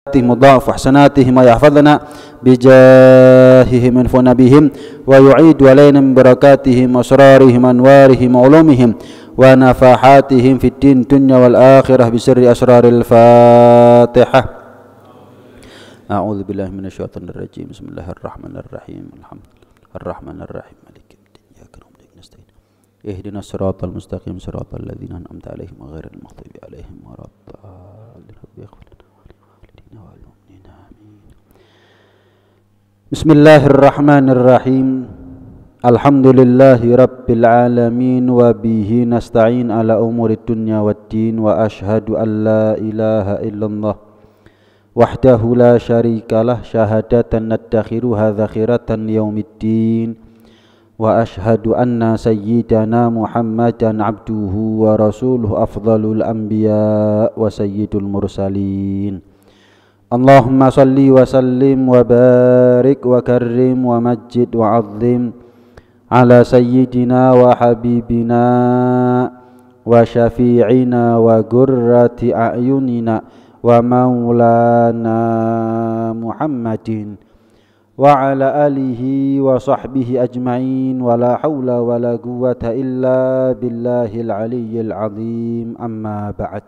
مضاعف حسناتهم ويحفظنا بجاههم انفعنا بهم ويعيد علينا من بركاتهم أسرارهم أنوارهم علومهم ونفحاتهم في الدين الدنيا والآخرة بسر أسرار الفاتحة. أعوذ بالله من الشيطان الرجيم. بسم الله الرحمن الرحيم. الحمد لله الرحمن الرحيم مالك يوم الدين إياك نعبد وإياك نستعين اهدنا الصراط المستقيم صراط الذين أنعمت عليهم غير المغضوب عليهم ولا الضالين. رب اغفر لنا والمؤمنين آمين. بسم الله الرحمن الرحيم. الحمد لله رب العالمين وبه نستعين على أمور الدنيا والدين وأشهد أن لا إله إلا الله وحده لا شريك له شهادة ندخرها ذخيرة يوم الدين وأشهد أن سيدنا محمدا عبده ورسوله أفضل الأنبياء وسيد المرسلين. اللهم صل وسلم وبارك وكرم ومجد وعظم على سيدنا وحبيبنا وشفيعنا وقرة أعيننا ومولانا محمد وعلى آله وصحبه أجمعين ولا حول ولا قوة إلا بالله العلي العظيم. أما بعد.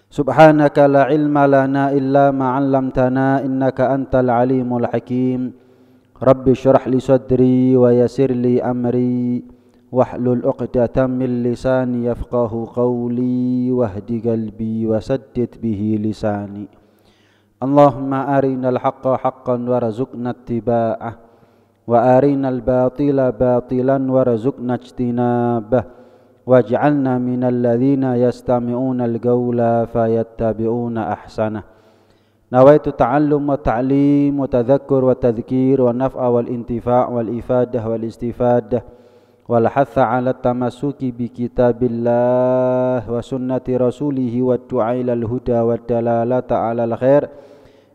سبحانك لا علم لنا إلا ما علمتنا إنك أنت العليم الحكيم. رب اشرح لي صدري ويسر لي أمري واحلل عقدة من لساني يفقه قولي واهد قلبي وسدد به لساني. اللهم أرنا الحق حقا وارزقنا اتباعه وأرنا الباطل باطلا وارزقنا اجتنابه واجعلنا من الذين يستمعون القول فيتبعون أحسنه. نويت التعلم والتعليم وتذكر والتذكير والنفع والانتفاع والإفادة والاستفادة والحث على التمسك بكتاب الله وسنة رسوله والدعاء إلى الهدى والدلالة على الخير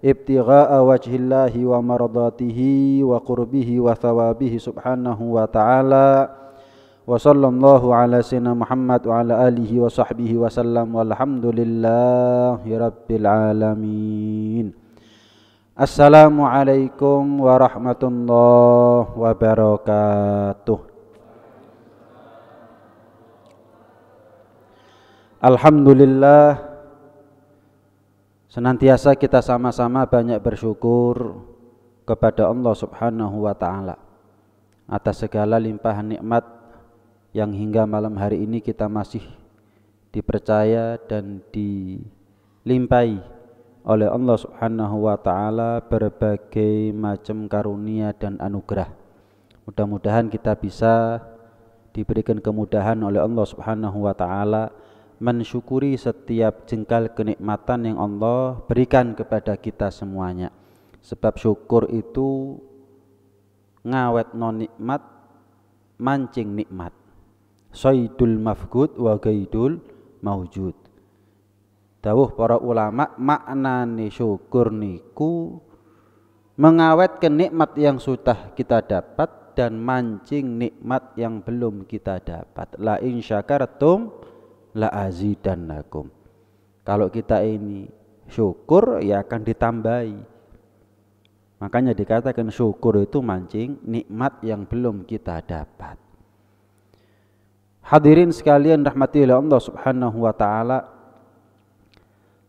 ابتغاء وجه الله ومرضاته وقربه وثوابه سبحانه وتعالى. وصلى الله على سيدنا محمد وعلى آله وصحبه وسلم والحمد لله رب العالمين. Assalamualaikum warahmatullahi wabarakatuh. Alhamdulillah, senantiasa kita sama-sama banyak bersyukur kepada Allah Subhanahu wa ta'ala atas segala limpahan nikmat yang hingga malam hari ini kita masih dipercaya dan dilimpahi oleh Allah Subhanahu wa ta'ala berbagai macam karunia dan anugerah. Mudah-mudahan kita bisa diberikan kemudahan oleh Allah Subhanahu wa ta'ala mensyukuri setiap jengkal kenikmatan yang Allah berikan kepada kita semuanya. Sebab syukur itu ngawet non nikmat, mancing nikmat. Saidul mafqud wa gaidul maujud. Dawuh para ulama, maknane syukur niku mengawetkan nikmat yang sudah kita dapat dan mancing nikmat yang belum kita dapat. La in syakartum la azidannakum. Kalau kita ini syukur ya akan ditambahi. Makanya dikatakan syukur itu mancing nikmat yang belum kita dapat. Hadirin sekalian rahmati oleh Allah Subhanahu wa ta'ala,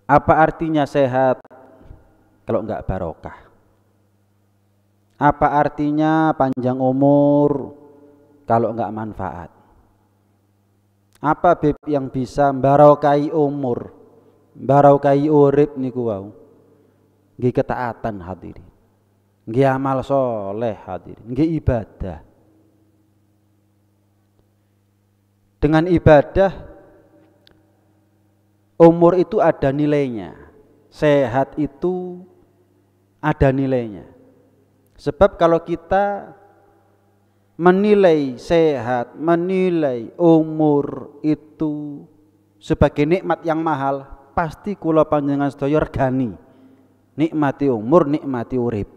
apa artinya sehat kalau enggak barokah? Apa artinya panjang umur kalau enggak manfaat? Apa beb yang bisa barokai umur, barokai urip niku wau? Nggih ketaatan hadirin, nggih amal soleh hadirin, nggih ibadah. Dengan ibadah umur itu ada nilainya, sehat itu ada nilainya. Sebab kalau kita menilai sehat, menilai umur itu sebagai nikmat yang mahal, pasti kula panjenengan sedaya regani nikmati umur, nikmati urip.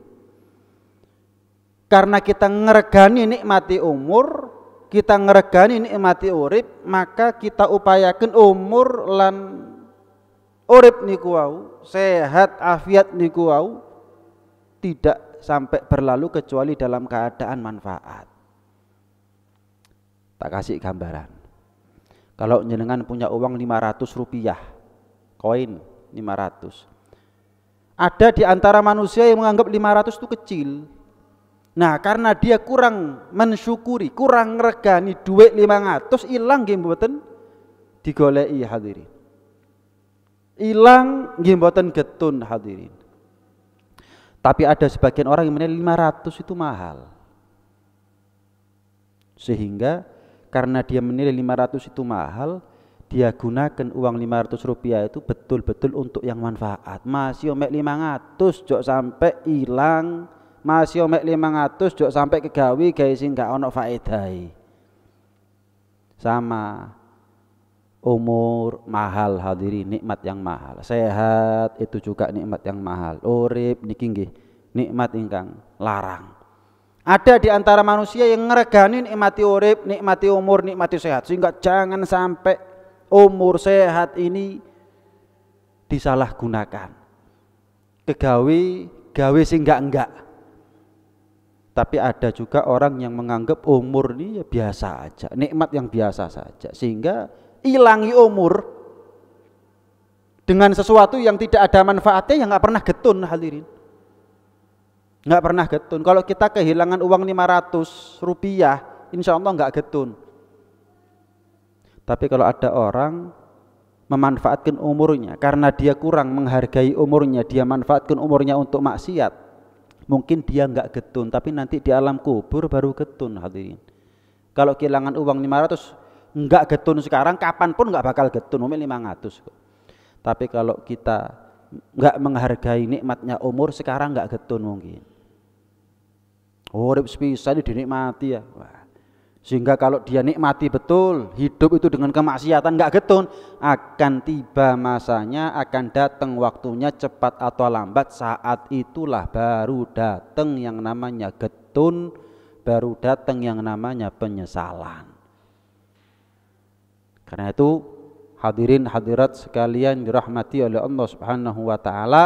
Karena kita ngregani nikmati umur, kita ngregani nikmati urip, maka kita upayakan umur lan urip niku wau, sehat afiat niku wau tidak sampai berlalu kecuali dalam keadaan manfaat. Tak kasih gambaran. Kalau jenengan punya uang 500 rupiah, koin 500. Ada di antara manusia yang menganggap 500 itu kecil. Nah, karena dia kurang mensyukuri, kurang ngregani duit 500, ilang nggih mboten digoleki hadirin. Ilang nggih mboten getun hadirin. Tapi ada sebagian orang yang menilai 500 itu mahal. Sehingga karena dia menilai 500 itu mahal, dia gunakan uang 500 rupiah itu betul-betul untuk yang manfaat. Masih omek 500 jok sampai hilang, masih omek 500 jok sampai kegawi gawe sing gak ono faedahe. Sama umur mahal hadirin, nikmat yang mahal. Sehat itu juga nikmat yang mahal. Urip niki nggih nikmat ingkang larang. Ada di antara manusia yang ngregani nikmati urip, nikmati umur, nikmati sehat, sehingga jangan sampai umur sehat ini disalahgunakan. Gawe sing enggak. Tapi ada juga orang yang menganggap umur ini ya biasa aja, nikmat yang biasa saja, sehingga ilangi umur dengan sesuatu yang tidak ada manfaatnya yang enggak pernah getun hadirin. Enggak pernah getun. Kalau kita kehilangan uang 500 rupiah, insya Allah enggak getun. Tapi kalau ada orang memanfaatkan umurnya karena dia kurang menghargai umurnya, dia manfaatkan umurnya untuk maksiat, mungkin dia enggak getun, tapi nanti di alam kubur baru getun hadirin. Kalau kehilangan uang 500 enggak getun sekarang, kapanpun enggak bakal getun, umumnya 500. Tapi kalau kita enggak menghargai nikmatnya umur, sekarang enggak getun mungkin. Urip sepisah dinikmati ya. Wah. Sehingga kalau dia nikmati betul hidup itu dengan kemaksiatan enggak getun, akan tiba masanya, akan datang waktunya cepat atau lambat, saat itulah baru datang yang namanya getun, baru datang yang namanya penyesalan. Karena itu hadirin hadirat sekalian dirahmati oleh Allah Subhanahu wa taala,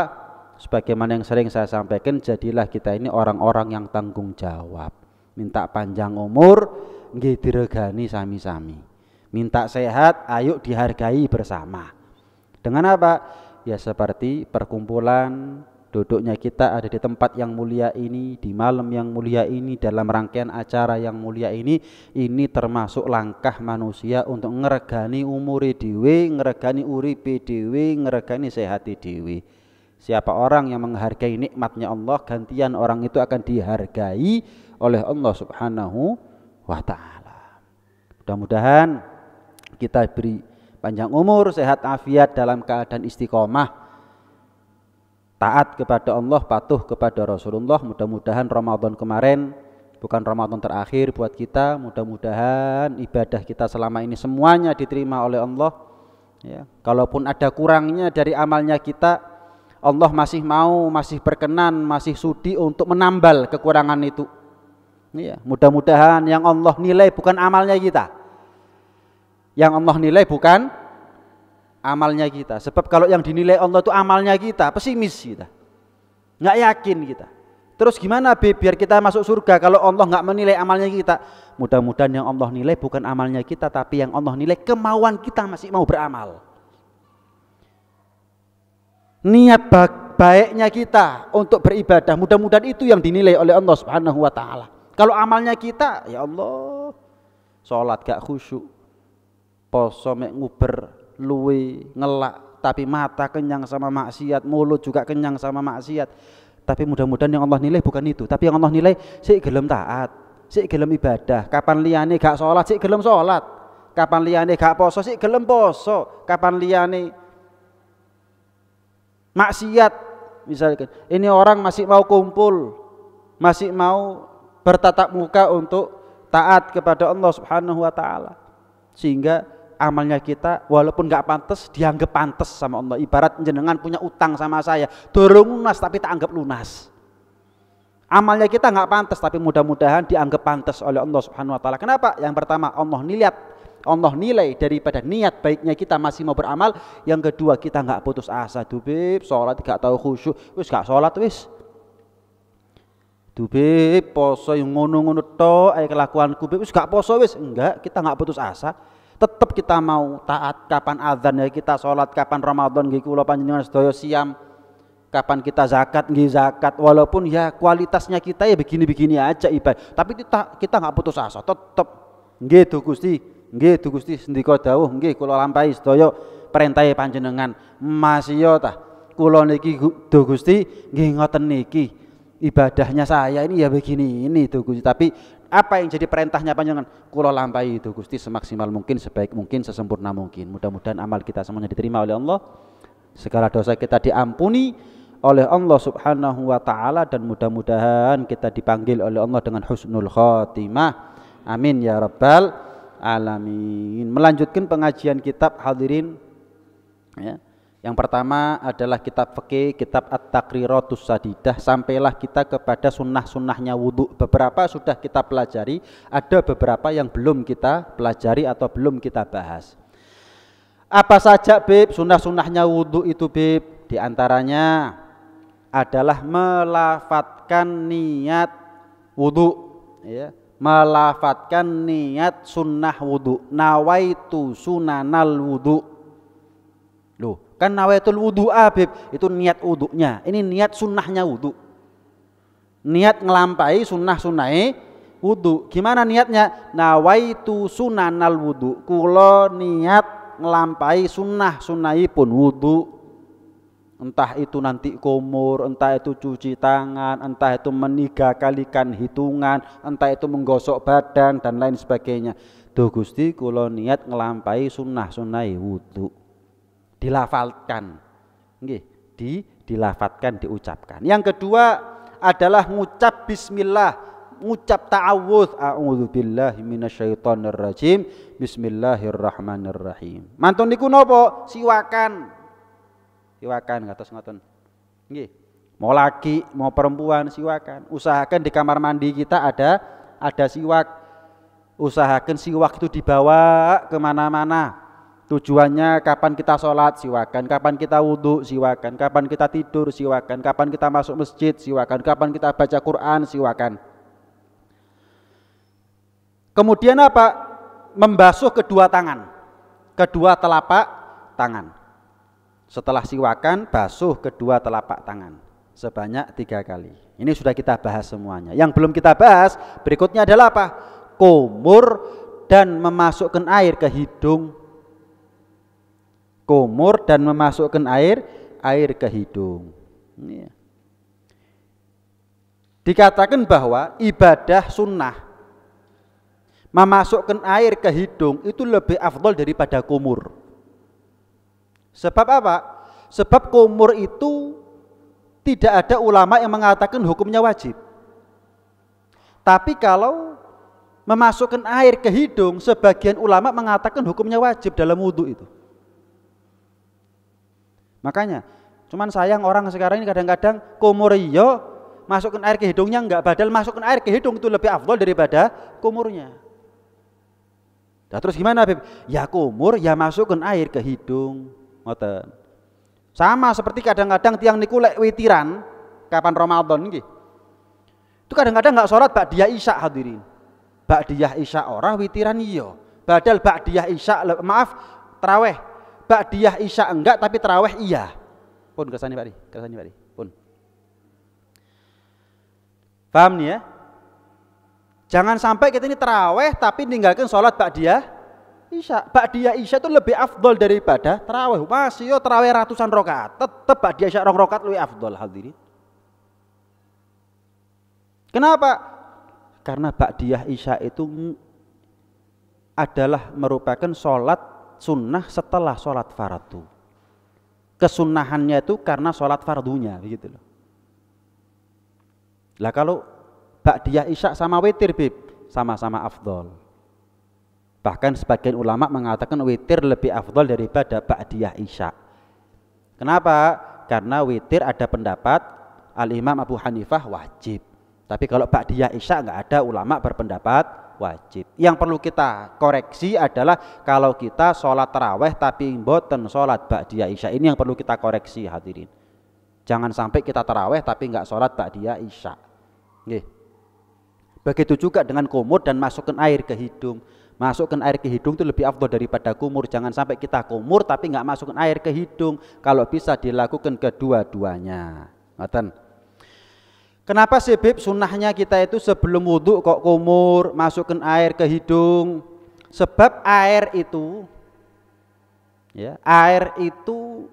sebagaimana yang sering saya sampaikan, jadilah kita ini orang-orang yang tanggung jawab. Minta panjang umur, nggih diregani sami-sami. Minta sehat, ayo dihargai bersama. Dengan apa? Ya seperti perkumpulan, duduknya kita ada di tempat yang mulia ini, di malam yang mulia ini, dalam rangkaian acara yang mulia ini termasuk langkah manusia untuk ngregani umure dhewe, ngregani uripe dhewe, ngregani sehati dhewe. Siapa orang yang menghargai nikmatnya Allah, gantian orang itu akan dihargai oleh Allah Subhanahu wa ta'ala. Mudah-mudahan kita beri panjang umur, sehat afiat, dalam keadaan istiqomah, taat kepada Allah, patuh kepada Rasulullah. Mudah-mudahan Ramadan kemarin bukan Ramadan terakhir buat kita. Mudah-mudahan ibadah kita selama ini semuanya diterima oleh Allah ya. Kalaupun ada kurangnya dari amalnya kita, Allah masih mau, masih berkenan, masih sudi untuk menambal kekurangan itu. Ya, mudah-mudahan yang Allah nilai bukan amalnya kita. Yang Allah nilai bukan amalnya kita. Sebab kalau yang dinilai Allah itu amalnya kita, pesimis kita. Nggak yakin kita. Terus gimana biar kita masuk surga kalau Allah nggak menilai amalnya kita? Mudah-mudahan yang Allah nilai bukan amalnya kita, tapi yang Allah nilai kemauan kita masih mau beramal. Niat baiknya kita untuk beribadah, mudah-mudahan itu yang dinilai oleh Allah Subhanahu wa taala. Kalau amalnya kita, ya Allah, salat gak khusyuk, poso mek nguber luwe ngelak, tapi mata kenyang sama maksiat, mulut juga kenyang sama maksiat. Tapi mudah-mudahan yang Allah nilai bukan itu, tapi yang Allah nilai sik gelem taat, sik gelem ibadah. Kapan liyane gak salat, sik gelem salat. Kapan liyane gak poso, sik gelem poso. Kapan liyane maksiat, misalkan ini orang masih mau kumpul, masih mau bertatap muka untuk taat kepada Allah Subhanahu wa taala, sehingga amalnya kita walaupun gak pantas dianggap pantas sama Allah. Ibarat jenengan punya utang sama saya, durung lunas tapi tak anggap lunas. Amalnya kita gak pantas, tapi mudah-mudahan dianggap pantas oleh Allah Subhanahu wa taala. Kenapa? Yang pertama, Allah Allah nilai daripada niat baiknya kita masih mau beramal. Yang kedua, kita nggak putus asa. Duh Beb, sholat gak tahu khusyuk, wis gak sholat wis. Duh Beb, poso yang ngono-ngono tok ae kelakuanku Beb, wis gak poso wis. Enggak, kita nggak putus asa. Tetap kita mau taat. Kapan azan ya kita sholat, kapan Ramadan nggih kula panjenengan sedaya siam. Kapan kita zakat nggih zakat, walaupun ya kualitasnya kita ya begini-begini aja ibadah. Tapi kita nggak putus asa, tetap nggih Duh Gusti. Nggih Duh Gusti sendika dawuh nggih kula lampahi sedaya perintahe panjenengan. Masya tah kula niki Duh Gusti nggih ngoten niki. Ibadahnya saya ini ya begini ini Duh Gusti. Tapi apa yang jadi perintahnya panjenengan? Kula lampahi Duh Gusti semaksimal mungkin, sebaik mungkin, sesempurna mungkin. Mudah-mudahan amal kita semuanya diterima oleh Allah. Segala dosa kita diampuni oleh Allah Subhanahu wa taala dan mudah-mudahan kita dipanggil oleh Allah dengan husnul khatimah. Amin ya rabbal alamin. Melanjutkan pengajian kitab hadirin ya. Yang pertama adalah kitab fikih, kitab At-Taqriratus Sadidah. Sampailah kita kepada sunnah-sunnahnya wudu. Beberapa sudah kita pelajari, ada beberapa yang belum kita pelajari atau belum kita bahas. Apa saja Beb sunnah-sunnahnya wudu itu Beb? Di antaranya adalah melafatkan niat wudu ya. Melafatkan niat sunnah wudu. Nawaitu sunanal wudu. Loh, kan nawaitul wudu'a Beb, itu niat wudunya. Ini niat sunnahnya wudu. Niat ngelampai sunnah-sunnahe wudu. Gimana niatnya? Nawaitu sunanal wudu. Kula niat ngelampai sunnah-sunnahipun wudu. Entah itu nanti kumur, entah itu cuci tangan, entah itu menigakalikan hitungan, entah itu menggosok badan dan lain sebagainya. Duh Gusti kula niat ngelampai sunnah-sunnahe wudu. Dilafalkan. Nggih, dilafatkan, diucapkan. Yang kedua adalah ngucap bismillah, ngucap ta'awudz, a'udzubillahi minasyaitonirrajim, bismillahirrahmanirrahim. Mantun niku napa? Siwakan. Siwakan kados ngoten. Nggih. Mau laki, mau perempuan siwakan. Usahakan di kamar mandi kita ada siwak. Usahakan siwak itu dibawa kemana-mana. Tujuannya kapan kita sholat siwakan, kapan kita wudhu siwakan, kapan kita tidur siwakan, kapan kita masuk masjid siwakan, kapan kita baca Quran siwakan. Kemudian apa? Membasuh kedua tangan, kedua telapak tangan. Setelah siwakan, basuh kedua telapak tangan sebanyak 3 kali. Ini sudah kita bahas semuanya. Yang belum kita bahas berikutnya adalah apa? Kumur dan memasukkan air ke hidung. Kumur dan memasukkan air ke hidung. Ini. Dikatakan bahwa ibadah sunnah memasukkan air ke hidung itu lebih afdal daripada kumur. Sebab apa? Sebab kumur itu tidak ada ulama yang mengatakan hukumnya wajib. Tapi kalau memasukkan air ke hidung, sebagian ulama mengatakan hukumnya wajib dalam wudhu itu. Makanya, cuman sayang orang sekarang ini kadang-kadang kumur iyo, masukkan air ke hidungnya enggak, padahal masukkan air ke hidung itu lebih afdal daripada kumurnya. Nah, terus gimana Beb? Ya kumur, ya masukkan air ke hidung. Ngoten. Sama seperti kadang-kadang tiang niku lek witiran kapan Ramadan nggih. Itu kadang-kadang enggak sholat ba'diyah isya hadirin. Ba'diyah isya ora witiran iya. Padahal ba'diyah isya tarawih. Ba'diyah isya enggak tapi tarawih iya. Pun kersane Pak Di, pun. Paham nih ya? Jangan sampai kita ini tarawih tapi ninggalkan sholat ba'diyah isya. Ba'diyah isya itu lebih afdol daripada tarawih. Masih yo tarawih ratusan rakaat, tetap ba'diyah isya 2 rakaat lebih afdol hadirin. Kenapa? Karena ba'diyah isya itu adalah merupakan sholat sunnah setelah sholat fardu. Kesunnahannya itu karena sholat fardunya, begitu loh. Lah kalau ba'diyah isya sama witir Bib, sama-sama afdol. Bahkan sebagian ulama mengatakan witir lebih afdol daripada ba'diyah isya. Kenapa? Karena witir ada pendapat Al-Imam Abu Hanifah wajib. Tapi kalau ba'diyah isya nggak ada ulama berpendapat wajib. Yang perlu kita koreksi adalah kalau kita sholat taraweh tapi mboten sholat ba'diyah isya. Ini yang perlu kita koreksi hadirin. Jangan sampai kita taraweh tapi nggak sholat ba'diyah isya. Nggih. Begitu juga dengan kumur dan masukkan air ke hidung. Masukkan air ke hidung itu lebih afdal daripada kumur. Jangan sampai kita kumur tapi nggak masukkan air ke hidung. Kalau bisa dilakukan kedua-duanya. Ngoten. Kenapa sih Bib sunnahnya kita itu sebelum wudhu kok kumur, masukkan air ke hidung? Sebab air itu, ya, air itu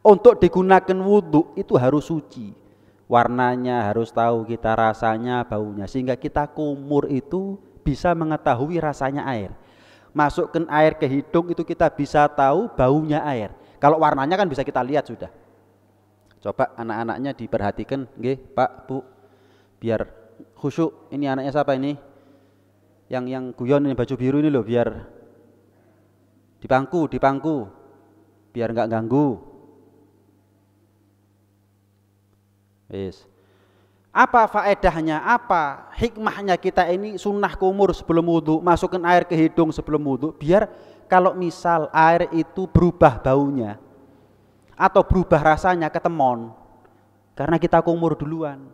untuk digunakan wudhu itu harus suci. Warnanya harus tahu kita, rasanya, baunya, sehingga kita kumur itu bisa mengetahui rasanya air. Masukkan air ke hidung itu kita bisa tahu baunya air. Kalau warnanya kan bisa kita lihat sudah. Coba anak-anaknya diperhatikan, nggih Pak, Bu, biar khusyuk. Ini anaknya siapa ini? Yang guyon ini baju biru ini loh, biar di pangku, biar nggak ganggu. Yes. Apa faedahnya? Apa hikmahnya kita ini sunnah kumur sebelum wudhu, masukkan air ke hidung sebelum wudhu, biar kalau misal air itu berubah baunya atau berubah rasanya ketemon karena kita kumur duluan,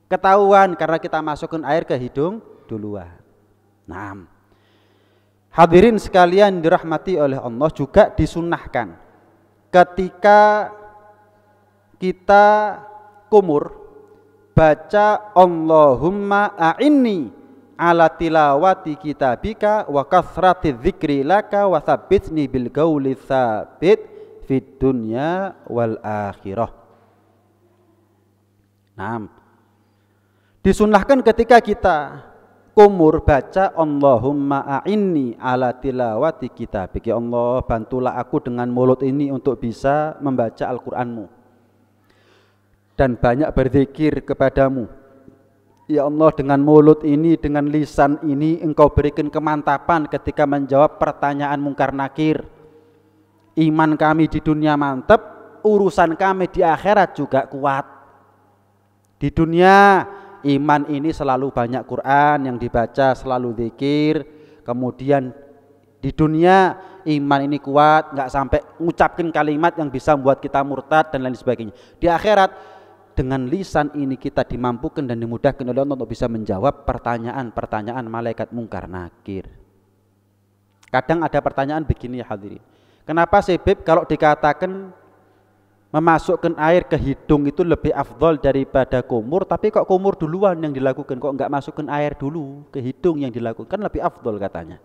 ketahuan karena kita masukkan air ke hidung duluan. Nah, hadirin sekalian dirahmati oleh Allah, juga disunnahkan ketika kita kumur baca Allahumma a'inni ala tilawati kitabika wa kathrati dzikri laka wa tsabbitni bil qauli tsabit fid dunya wal akhirah. Nah, disunnahkan ketika kita kumur baca Allahumma a'inni ala tilawati kitabik. Ya Allah, bantulah aku dengan mulut ini untuk bisa membaca Al-Qur'anmu dan banyak berzikir kepadamu. Ya Allah, dengan mulut ini, dengan lisan ini Engkau berikan kemantapan ketika menjawab pertanyaan mungkar nakir. Iman kami di dunia mantap, urusan kami di akhirat juga kuat. Di dunia iman ini selalu banyak Quran yang dibaca, selalu zikir. Kemudian di dunia iman ini kuat, nggak sampai ngucapin kalimat yang bisa membuat kita murtad dan lain sebagainya. Di akhirat dengan lisan ini kita dimampukan dan dimudahkan oleh Allah untuk bisa menjawab pertanyaan-pertanyaan malaikat mungkar nakir. Kadang ada pertanyaan begini ya hadirin. Kenapa sih Bib kalau dikatakan memasukkan air ke hidung itu lebih afdol daripada kumur, tapi kok kumur duluan yang dilakukan, kok enggak masukkan air dulu ke hidung yang dilakukan, lebih afdol katanya.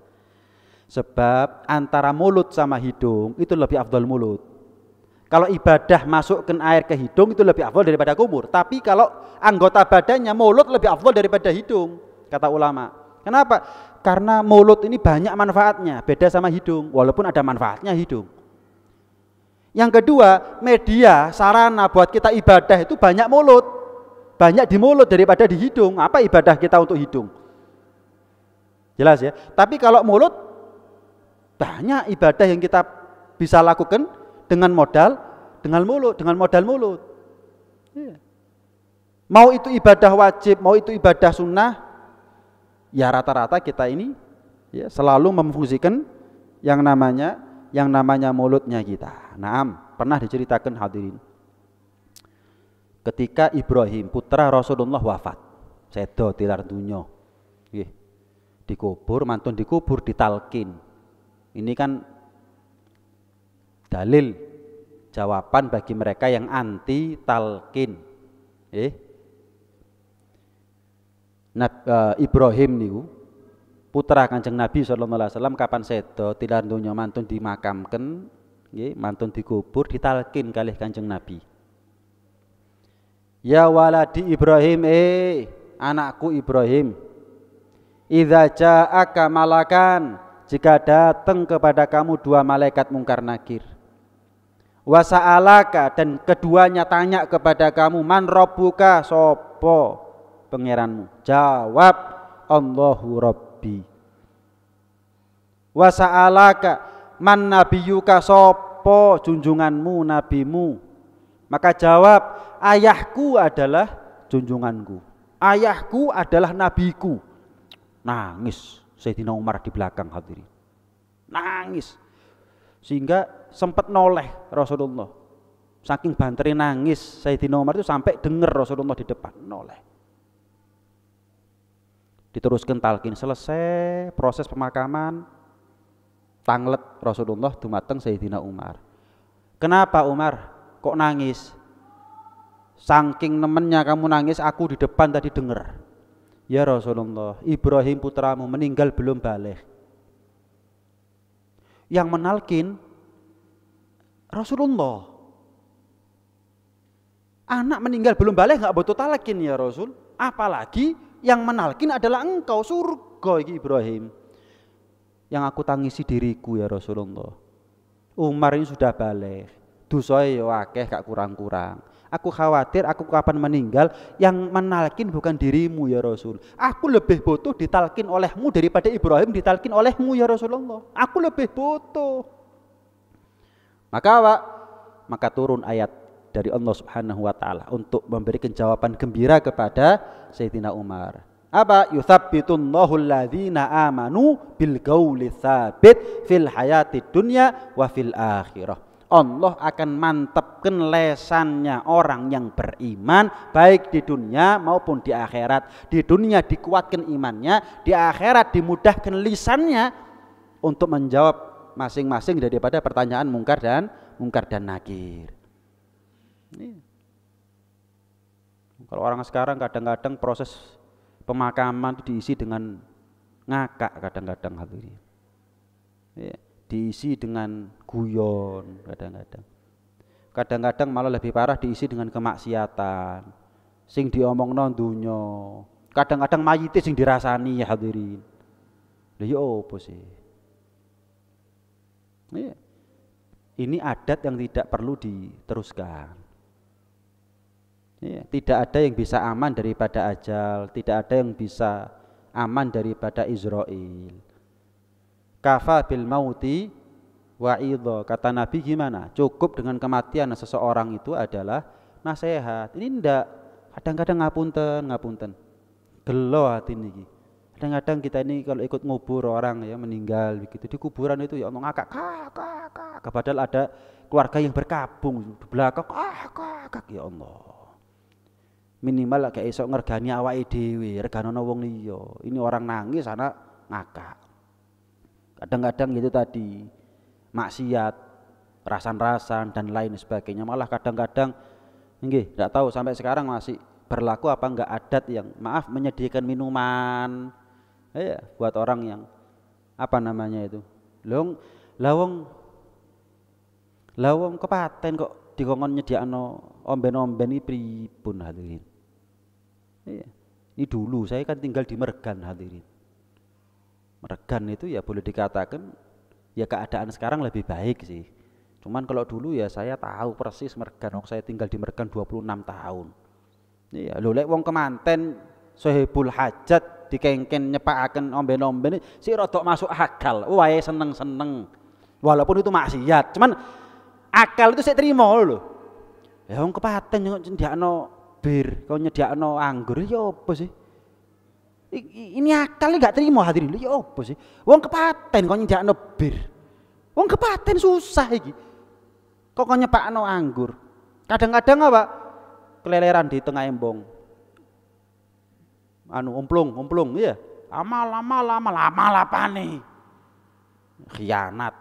Sebab antara mulut sama hidung itu lebih afdol mulut. Kalau ibadah masukkan air ke hidung itu lebih afdol daripada kumur, tapi kalau anggota badannya mulut lebih afdol daripada hidung, kata ulama. Kenapa? Karena mulut ini banyak manfaatnya, beda sama hidung, walaupun ada manfaatnya hidung. Yang kedua, media sarana buat kita ibadah itu banyak mulut, banyak di mulut daripada di hidung. Apa ibadah kita untuk hidung? Jelas ya. Tapi kalau mulut, banyak ibadah yang kita bisa lakukan dengan modal mulut. Ya. Mau itu ibadah wajib, mau itu ibadah sunnah, ya rata-rata kita ini ya selalu memfungsikan yang namanya mulutnya kita. Naam, pernah diceritakan hadirin. Ketika Ibrahim putra Rasulullah wafat, sedo tilar dunya. Nggih. Dikubur, mantun dikubur ditalkin. Ini kan dalil jawaban bagi mereka yang anti talkin. Ibrahim niku putra Kanjeng Nabi sallallahu alaihi wasallam kapan sedo tilar donya mantun dimakamkan, nggih, mantun dikubur ditalkin kalih Kanjeng Nabi. Ya waladi Ibrahim, anakku Ibrahim, idza ja'aka malakan, jika datang kepada kamu dua malaikat mungkar nakir, wa sa'alaka, dan keduanya tanya kepada kamu, man rabbuka, sapa pangeranmu, jawab Allahu Rabbi. Wa sa'alaka man nabiyuka, sapa junjunganmu, nabimu, maka jawab ayahku adalah junjunganku. Ayahku adalah nabiku. Nangis Sayyidina Umar di belakang hadirin. Nangis. Sehingga sempat noleh Rasulullah. Saking banterin nangis Sayyidina Umar itu sampai dengar Rasulullah di depan noleh. Diteruskan talqin, selesai proses pemakaman, tanglet Rasulullah dumateng Sayyidina Umar. Kenapa Umar kok nangis? Saking nemennya kamu nangis, aku di depan tadi dengar. Ya Rasulullah, Ibrahim putramu meninggal belum balik. Yang menalkin Rasulullah. Anak meninggal belum balik nggak butuh talqin ya Rasul. Apalagi yang menalkin adalah engkau, surga iki Ibrahim. Yang aku tangisi diriku ya Rasulullah. Umar ini sudah balik. Dosae ya akeh gak kurang-kurang. Aku khawatir aku kapan meninggal, yang menalkin bukan dirimu ya Rasul. Aku lebih butuh ditalkin olehmu daripada Ibrahim ditalkin olehmu ya Rasulullah. Aku lebih butuh. Maka turun ayat dari Allah Subhanahu wa taala untuk memberikan jawaban gembira kepada Sayyidina Umar. Apa? Yutsabbitullahu alladzina amanu bil qauli tsabit fil hayatid dunya wa fil akhirah. Allah akan mantapkan lesannya orang yang beriman baik di dunia maupun di akhirat. Di dunia dikuatkan imannya, di akhirat dimudahkan lisannya untuk menjawab masing-masing daripada pertanyaan mungkar dan nakir. Kalau orang sekarang kadang-kadang proses pemakaman itu diisi dengan ngakak kadang-kadang hadirin. Diisi dengan guyon kadang-kadang. Kadang-kadang malah lebih parah diisi dengan kemaksiatan. Sing diomongno dunya. Kadang-kadang mayite sing dirasani ya hadirin. Lha ya opo sih? Ini adat yang tidak perlu diteruskan. Tidak ada yang bisa aman daripada ajal, tidak ada yang bisa aman daripada Israel. Kafa bil mauti wa'idho. Kata Nabi gimana? Cukup dengan kematian seseorang itu adalah nasihat. Ini ndak. Kadang-kadang ngapunten. Gelo hati niki. Kadang-kadang kita ini kalau ikut ngubur orang ya meninggal begitu di kuburan itu ya omong ngakak kak. Padahal ada keluarga yang berkabung di belakang kak ya Allah. Minimal kayak esok ngergani awake dhewe, reganono wong liya. Ini orang nangis anak ngakak. Kadang-kadang gitu tadi maksiat, rasan-rasan dan lain sebagainya. Malah kadang-kadang nggih, enggak tahu sampai sekarang masih berlaku apa enggak adat yang menyediakan minuman buat orang yang apa namanya itu. Lawong kepaten kok dikongkon nyediakno omben-omben iki pripun hadirin. Ini dulu saya kan tinggal di Mergan hadirin. Mergan itu ya boleh dikatakan ya keadaan sekarang lebih baik sih. Cuman kalau dulu ya saya tahu persis Mergan, saya tinggal di Mergan 26 tahun. Iya, lho lek wong kemanten sohibul hajat dikengken nyepakaken omben-omben si rodok masuk akal. Wae seneng-seneng. Walaupun itu maksiat, cuman akal itu saya terima lho. Ya wong kepaten nyediakno bir, kau nyediakno anggur ya apa sih? Ini akal gak terima hadirin. Ya apa sih? Wong kepaten kok nyediakno bir. Wong kepaten susah iki. Kok nyepakno anggur. Kadang-kadang apa? Keleleran di tengah embong. Umplung, iya. Amal apane? Khianat.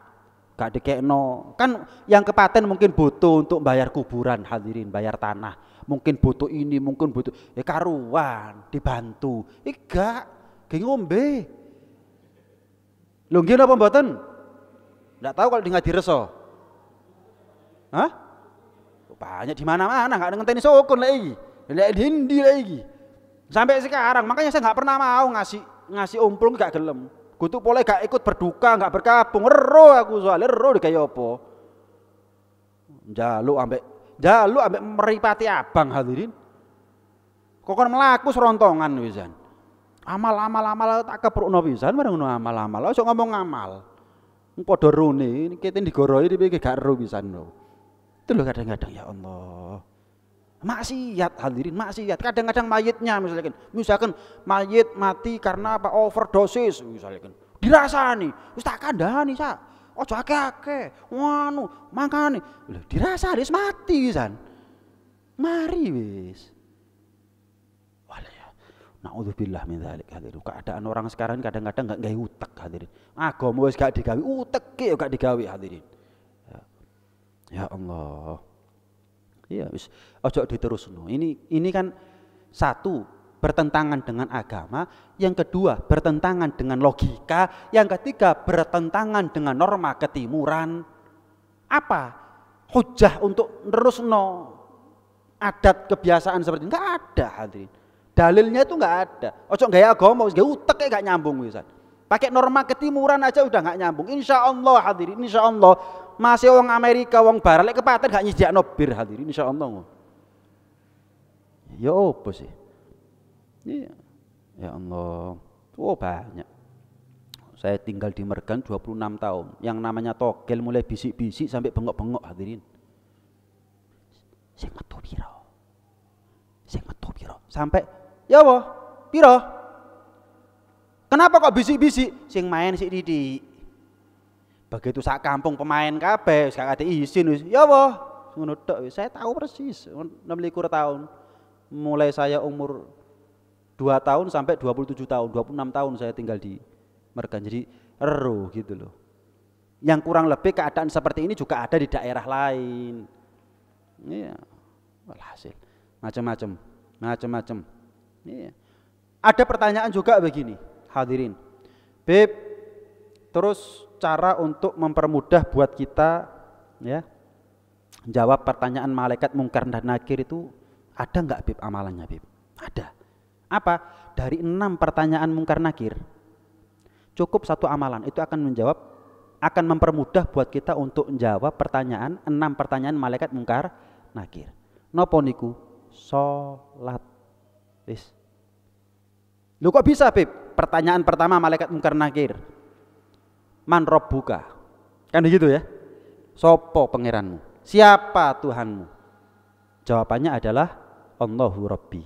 Gak dikekno. Kan yang kepaten mungkin butuh untuk bayar kuburan hadirin, bayar tanah. Mungkin butuh ini, mungkin butuh karuan, dibantu. Gak ngombe. Lho nggih napa mboten? Ndak tahu kalau di Ngadireso. Hah? Banyak di mana-mana, enggak ngenteni sokon lek iki. Lek dindi lek iki. Sampai sekarang, makanya saya enggak pernah mau ngasih umplung gak gelem. Kutuk pole gak ikut berduka, gak berkabung. Ero aku soalnya ero kaya apa. Jaluk ambek meripati abang hadirin. Kok kon mlaku serontongan pisan. Amal tak keprukno pisan bareng ngono amal. Aja ngomong amal. Padha rone kete digoroi iki gak ero pisan lho. Itu lho kadang-kadang ya Allah. Maksiat hadirin, maksiat. Kadang-kadang mayitnya misalkan mayit mati karena apa? Overdosis misalkan. Dirasani, wis tak kandhani sak. Ojo akeh-akeh. Wanu, mangkane. Lho, dirasani wis mati wisan. Mari wis. Walaya. Nauzubillah min dzalik hadirin. Keadaan orang sekarang kadang-kadang enggak gawe utek hadirin. Agama wis gak digawe, utek ki gak digawe hadirin. Ya Allah. Iya, wis ojo diterusno. Ini kan satu bertentangan dengan agama, yang kedua bertentangan dengan logika, yang ketiga bertentangan dengan norma ketimuran. Apa hujah untuk nerusno adat kebiasaan seperti ini? Enggak ada hadirin. Dalilnya itu enggak ada. Ojo gaya agama, gaya utek gak nyambung wisan. Pakai norma ketimuran aja udah enggak nyambung. Insya Allah hadirin, insya Allah. Masih wong Amerika, wong Barat lek kepaten gak nyediakno bir hadirin insyaallah. Ya opo sih? Iya. Ya Allah. Oh banyak. Saya tinggal di Mergan 26 tahun. Yang namanya togel mulai bisik-bisik sampai bengok-bengok hadirin. Sing metu piro? Sing metu piro? Sampai ya Allah, piro? Kenapa kok bisik-bisik? Sing main sik didik. Begitu sak kampung pemain kabeh, gak ada izin wis. Ya apa? Ngono tok wis. Saya tahu persis 26 tahun. Mulai saya umur 2 tahun sampai 27 tahun, 26 tahun saya tinggal di Mergan. Jadi ero gitu loh. Yang kurang lebih keadaan seperti ini juga ada di daerah lain. Iya. Walhasil macam-macam. Iya. Ada pertanyaan juga begini, hadirin. Beb, terus cara untuk mempermudah buat kita ya jawab pertanyaan malaikat mungkar dan nakir itu ada enggak Bib amalannya Bib? Ada. Apa? Dari 6 pertanyaan mungkar nakir cukup 1 amalan itu akan mempermudah buat kita untuk menjawab pertanyaan 6 pertanyaan malaikat mungkar nakir. Napa niku? Salat. Wis. Lu kok bisa Bib? Pertanyaan pertama malaikat mungkar nakir. Man robbuka, kan begitu ya? Sopo pangeranmu? Siapa Tuhanmu? Jawabannya adalah Allahu Rabbi.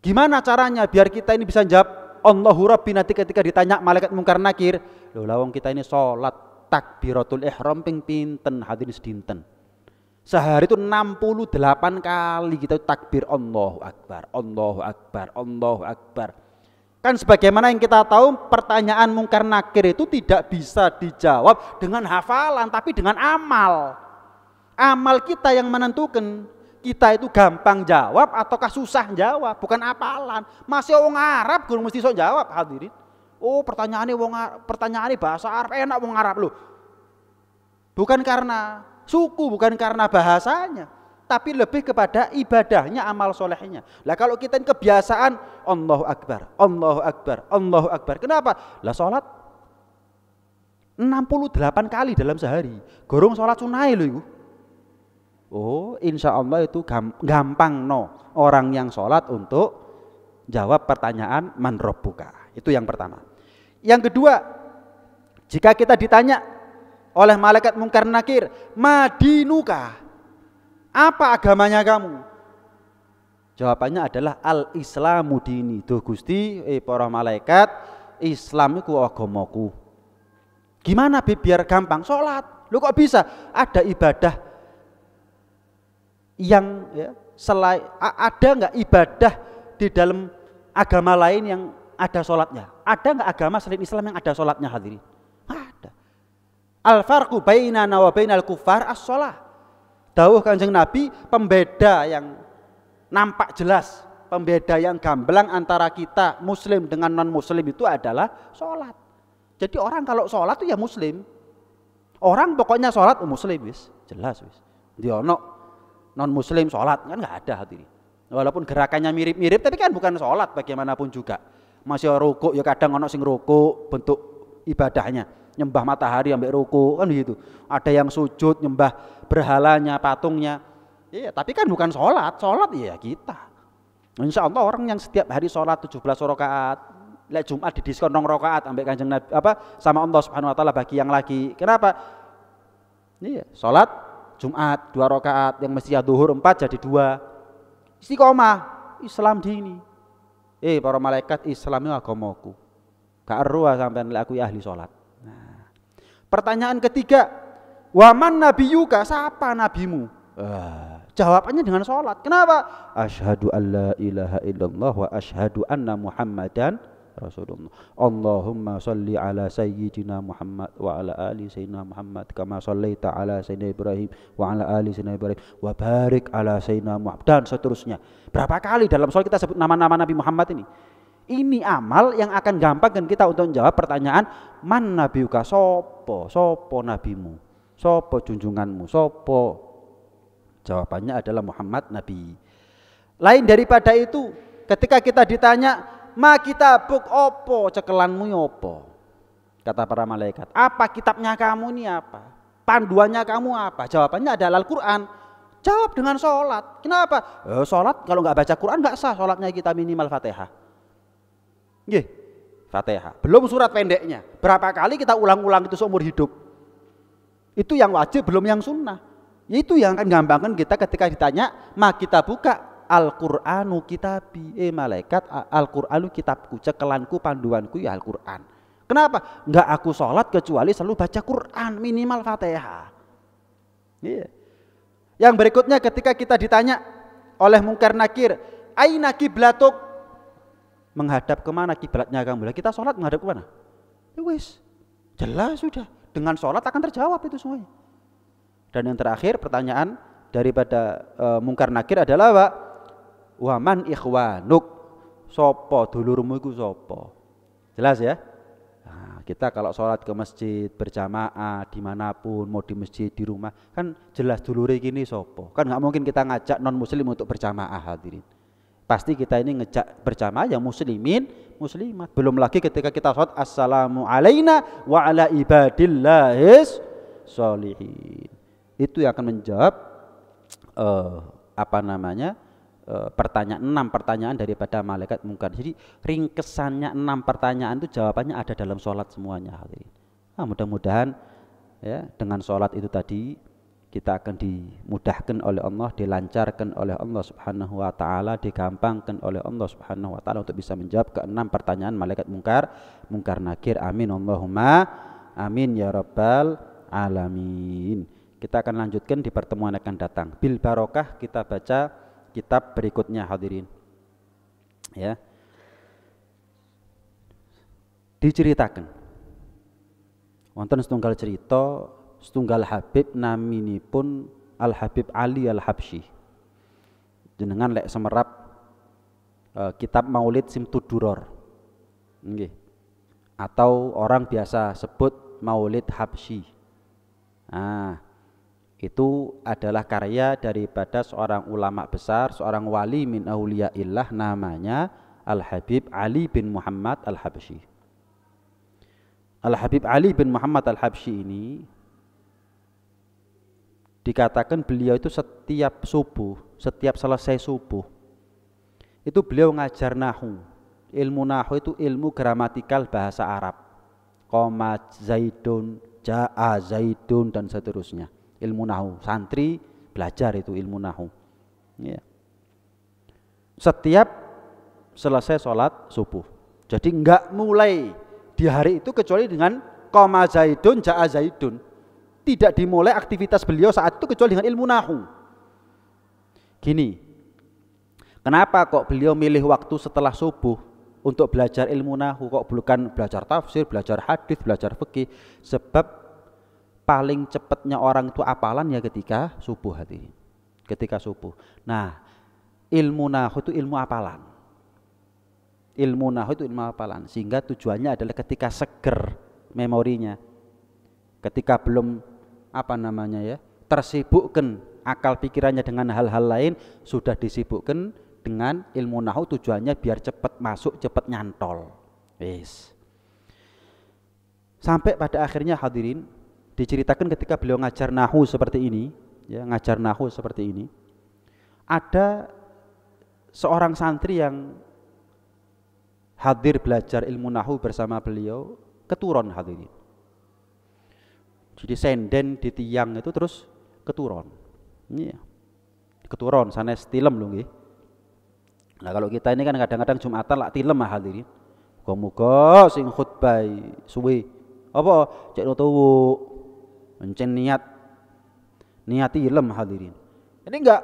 Gimana caranya biar kita ini bisa jawab Allahu Rabbi nanti ketika ditanya malaikat mungkar nakir? Loh lawang kita ini sholat takbiratul ihram ping pinten hadirin sedinten. Sehari itu 68 kali kita takbir Allahu Akbar, Allahu Akbar, Allahu Akbar. Kan sebagaimana yang kita tahu pertanyaan mungkar nakir itu tidak bisa dijawab dengan hafalan tapi dengan amal. Amal kita yang menentukan kita itu gampang jawab ataukah susah jawab, bukan hafalan. Masih wong Arab guru mesti sok jawab hadirin. Oh, pertanyaannya bahasa Arab enak wong Arab loh. Bukan karena suku, bukan karena bahasanya, tapi lebih kepada ibadahnya, amal solehnya. Lah kalau kita kebiasaan Allahu Akbar, Allahu Akbar, Allahu Akbar. Kenapa? Lah sholat 68 kali dalam sehari. Gorong sholat sunai loh itu. Oh, insya Allah itu gampang no orang yang sholat untuk jawab pertanyaan man rabbuka. Itu yang pertama. Yang kedua, jika kita ditanya oleh malaikat mungkar nakir, madinuka, apa agamanya kamu? Jawabannya adalah al-islamu dini. Duh Gusti, para malaikat, Islam itu agamaku. Gimana biar gampang? Sholat. Lu kok bisa? Ada ibadah yang ya, ada nggak ibadah di dalam agama lain yang ada sholatnya? Ada nggak agama selain Islam yang ada sholatnya hadirin? Ada. Al-farqu bainana wa bainal kufar as-sholah. Dawuh Kanjeng Nabi, pembeda yang nampak jelas, pembeda yang gamblang antara kita muslim dengan non muslim itu adalah sholat. Jadi orang kalau sholat itu ya muslim. Orang pokoknya sholat muslim wis, jelas wis. Dia ono non muslim sholat kan nggak ada hadirin. Walaupun gerakannya mirip-mirip tapi kan bukan sholat bagaimanapun juga. Masih rukuk ya kadang ono sing rukuk bentuk ibadahnya. Nyembah matahari sampai ruku kan begitu. Ada yang sujud nyembah berhalanya, patungnya. Iya, tapi kan bukan sholat ya kita. Insya Allah orang yang setiap hari sholat 17 rakaat, lek Jumat di diskon 2 rakaat sampai Kanjeng Nabi sama Allah Subhanahu wa taala bagi yang lagi. Kenapa? Iya, sholat Jumat 2 rakaat, yang mestinya zuhur 4 jadi 2. Istiqomah, Islam dini. Para malaikat, Islam itu agamaku. Gak eruh sampean lek aku ahli salat. Nah. Pertanyaan ketiga, wa man nabiyuka? Siapa nabimu? Jawabannya dengan salat. Kenapa? Asyhadu alla ilaha illallah wa asyhadu anna Muhammadan Rasulullah. Allahumma shalli ala sayyidina Muhammad wa ala ali sayyidina Muhammad kama shallaita ala sayyidina Ibrahim wa ala ali sayyidina Ibrahim wa barik ala sayyidina Muhammad, dan seterusnya. Berapa kali dalam sholat kita sebut nama-nama Nabi Muhammad ini? Ini amal yang akan gampangkan kita untuk menjawab pertanyaan man nabiyuka, sopo nabimu, sopo junjunganmu, sopo. Jawabannya adalah Muhammad Nabi. Lain daripada itu, ketika kita ditanya ma kitabuk, opo cekelanmu opo, kata para malaikat, apa kitabnya kamu ini apa, panduannya kamu apa? Jawabannya adalah Al-Quran. Jawab dengan sholat. Kenapa? Sholat kalau nggak baca Quran nggak sah sholatnya kita, minimal Fatihah. Fatihah. Belum surat pendeknya. Berapa kali kita ulang-ulang itu seumur hidup. Itu yang wajib, belum yang sunnah. Itu yang akan gampangkan kita ketika ditanya ma kita buka Al-Qur'anu kitabi. Malaikat, Al-Qur'anu kitabku, cekelanku, panduanku ya Al-Qur'an. Kenapa? Enggak aku sholat kecuali selalu baca Qur'an, minimal Fatihah. Yang berikutnya ketika kita ditanya oleh Munkar Nakir, aina kiblatuk? Menghadap kemana kiblatnya kamu? Kita sholat menghadap kemana? Wis, jelas sudah. Dengan sholat akan terjawab itu semuanya. Dan yang terakhir pertanyaan daripada Munkar Nakir adalah apa? Waman ikhwanuk, sopo dulurmu iku sopo? Jelas ya? Nah, kita kalau sholat ke masjid berjamaah dimanapun, mau di masjid di rumah, kan jelas dulure gini sopo. Kan nggak mungkin kita ngajak non muslim untuk berjamaah, hadirin. Pasti kita ini ngejak berjamaah yang muslimin, muslimat. Belum lagi ketika kita sholat assalamu alaina wa ala ibadillahis sholihin. Itu yang akan menjawab pertanyaan 6 pertanyaan daripada malaikat Munkar. Jadi ringkesannya 6 pertanyaan itu jawabannya ada dalam sholat semuanya, hadirin. Mudah-mudahan ya dengan sholat itu tadi kita akan dimudahkan oleh Allah, dilancarkan oleh Allah Subhanahu wa taala, digampangkan oleh Allah Subhanahu wa taala untuk bisa menjawab ke-6 pertanyaan malaikat Munkar Nakir. Amin Allahumma amin ya rabbal alamin. Kita akan lanjutkan di pertemuan akan datang. Bil barokah kita baca kitab berikutnya, hadirin. Ya. Diceritakan wonten setunggal cerita setunggal Habib naminipun Al Habib Ali Al Habsyi. Jenengan lek semerap kitab Maulid Simtuduror. Nggih. Atau orang biasa sebut Maulid Habsyi. Itu adalah karya daripada seorang ulama besar, seorang wali min auliyaillah, namanya Al Habib Ali bin Muhammad Al Habsyi. Al Habib Ali bin Muhammad Al Habsyi ini dikatakan beliau itu setiap subuh, setiap selesai subuh itu beliau ngajar nahu. Ilmu nahu itu ilmu gramatikal bahasa Arab. Qoma zaidun, jaa zaidun dan seterusnya. Ilmu nahu, santri belajar itu ilmu nahu. Ya. Setiap selesai sholat subuh. Jadi enggak mulai di hari itu kecuali dengan qoma zaidun, jaa zaidun. Tidak dimulai aktivitas beliau saat itu kecuali dengan ilmu nahu. Gini, kenapa kok beliau milih waktu setelah subuh untuk belajar ilmu nahu, kok bukan belajar tafsir, belajar hadis, belajar fikih? Sebab paling cepatnya orang itu apalan ya ketika subuh, hadirin. Ketika subuh. Nah, ilmu nahu itu ilmu apalan. Ilmu nahu itu ilmu apalan, sehingga tujuannya adalah ketika seger memorinya, ketika belum tersibukkan akal pikirannya dengan hal-hal lain, sudah disibukkan dengan ilmu nahu, tujuannya biar cepat masuk, cepat nyantol. Sampai pada akhirnya, hadirin, diceritakan ketika beliau ngajar nahu seperti ini, ya, ada seorang santri yang hadir belajar ilmu nahu bersama beliau, keturun, hadirin. Jadi senden di tiang itu terus keturun. Iya. Keturun sanes tilem lho nggih. Nah kalau kita ini kan kadang-kadang Jumatan lak tilem hadirin. Muga-muga sing khutbah suwe. Apa cek tuwu encen niat tilem hadirin. Ini enggak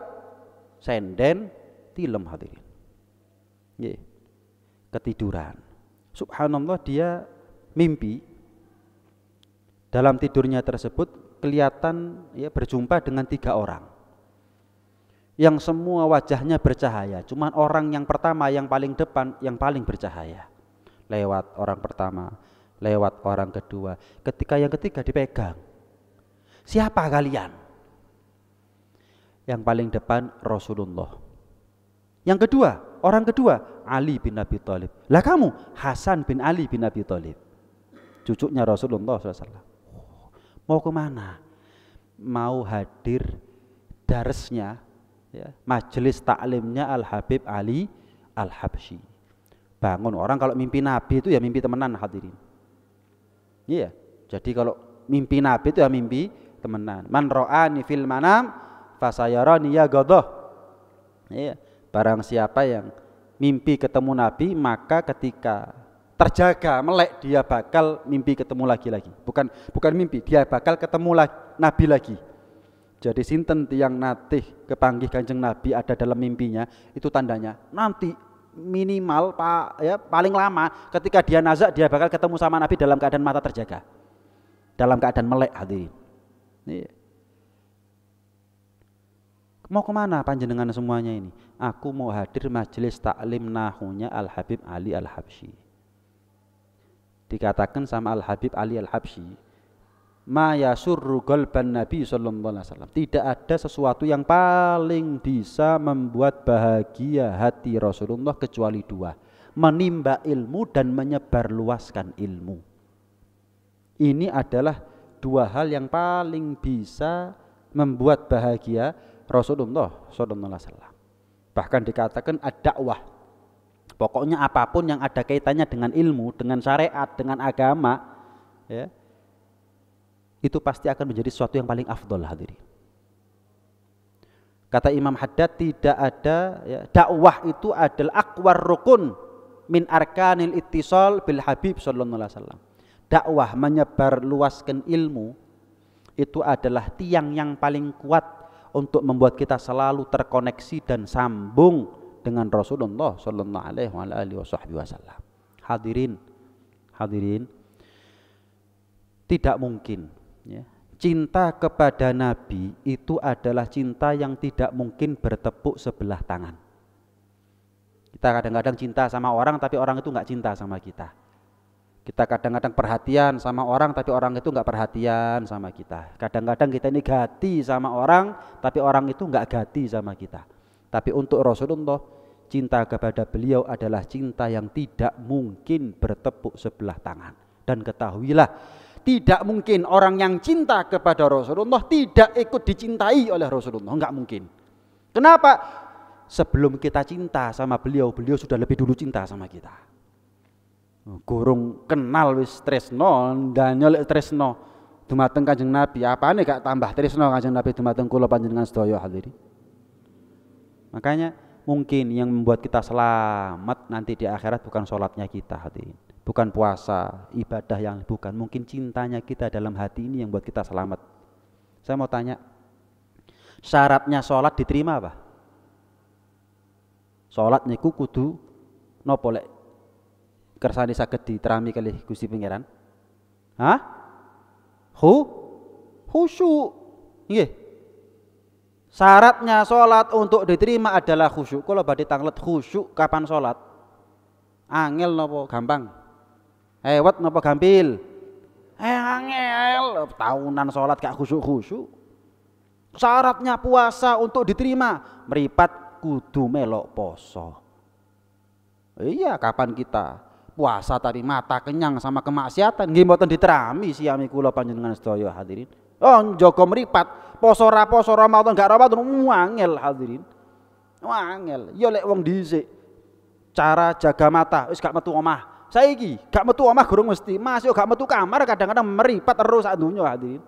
senden tilem hadirin. Nggih. Ketiduran. Subhanallah dia mimpi. Dalam tidurnya tersebut kelihatan ya berjumpa dengan 3 orang. Yang semua wajahnya bercahaya, cuman orang yang pertama yang paling depan yang paling bercahaya. Lewat orang pertama, lewat orang kedua. Ketika yang ketiga dipegang. Siapa kalian? Yang paling depan Rasulullah. Yang kedua, orang kedua Ali bin Abi Thalib. Lah kamu Hasan bin Ali bin Abi Thalib. Cucunya Rasulullah SAW. Mau kemana? Mau hadir darsnya ya, majelis taklimnya Al-Habib Ali Al-Habsyi. Bangun orang kalau mimpi Nabi itu ya mimpi temenan hadirin. Iya. Jadi kalau mimpi Nabi itu ya mimpi temenan. Man ra'ani fil manam fasayarani ya ghadha. Iya. Barang siapa yang mimpi ketemu Nabi maka ketika terjaga melek dia bakal mimpi ketemu lagi. Bukan mimpi, dia bakal ketemu Nabi lagi. Jadi sinten tiyang natih kepanggih Kanjeng Nabi ada dalam mimpinya, itu tandanya nanti minimal paling lama ketika dia nazak dia bakal ketemu sama Nabi dalam keadaan mata terjaga. Dalam keadaan melek hadirin. Mau kemana panjenengan semuanya ini? Aku mau hadir majelis taklim nahunya Al-Habib Ali Al-Habsyi. Dikatakan sama Al-Habib Ali Al-Habsyi, ma yasurru qalban Nabi sallallahu alaihi wasallam. Tidak ada sesuatu yang paling bisa membuat bahagia hati Rasulullah kecuali 2. Menimba ilmu dan menyebarluaskan ilmu. Ini adalah 2 hal yang paling bisa membuat bahagia Rasulullah sallallahu alaihi wasallam. Bahkan dikatakan ad-dakwah. Pokoknya apapun yang ada kaitannya dengan ilmu, dengan syariat, dengan agama, ya, itu pasti akan menjadi sesuatu yang paling afdol hadirin. Kata Imam Haddad tidak ada ya, dakwah itu adalah aqwar rukun min arkanil ittisal bil Habib sallallahu alaihi wasallam. Dakwah menyebar luaskan ilmu itu adalah tiang yang paling kuat untuk membuat kita selalu terkoneksi dan sambung dengan Rasulullah sallallahu alaihi wasallam. Hadirin, tidak mungkin ya, cinta kepada Nabi itu adalah cinta yang tidak mungkin bertepuk sebelah tangan. Kita kadang-kadang cinta sama orang tapi orang itu enggak cinta sama kita. Kita kadang-kadang perhatian sama orang tapi orang itu enggak perhatian sama kita. Kadang-kadang kita ini gati sama orang tapi orang itu enggak gati sama kita. Tapi untuk Rasulullah, cinta kepada beliau adalah cinta yang tidak mungkin bertepuk sebelah tangan. Dan ketahuilah, tidak mungkin orang yang cinta kepada Rasulullah tidak ikut dicintai oleh Rasulullah. Enggak mungkin. Kenapa? Sebelum kita cinta sama beliau, beliau sudah lebih dulu cinta sama kita. Gurung kenal wis tresno, ndanyol tresno dumateng Kanjeng Nabi. Apane gak tambah tresno Kanjeng Nabi dumateng kula panjenengan sedaya hadirin. Makanya mungkin yang membuat kita selamat nanti di akhirat bukan sholatnya kita hadirin, bukan puasa, ibadah yang bukan, mungkin cintanya kita dalam hati ini yang buat kita selamat. Saya mau tanya, syaratnya sholat diterima apa? Sholat niku kudu nopo lek kersane saged diterami kalih Gusti Pangeran? Hah? Khusyuk. Nggih. Syaratnya sholat untuk diterima adalah khusyuk. Kalau badhe tanglet khusyuk kapan sholat? Angel nopo gampang? Hewet nopo gampil? Angel. Tahunan sholat gak khusyuk-khusyuk. Syaratnya puasa untuk diterima, meripat kudu melok poso. Iya, kapan kita puasa tadi mata kenyang sama kemaksiatan nggih mboten diterami siyami kula panjenengan sedaya hadirin. Oh, njaga mripat, poso Ramadan gak Ramadan angel hadirin. Angel. Ya lek wong dhisik cara jaga mata wis gak metu omah. Saiki gak metu omah gurung mesti, masih gak metu kamar kadang-kadang meripat terus sak donya hadirin.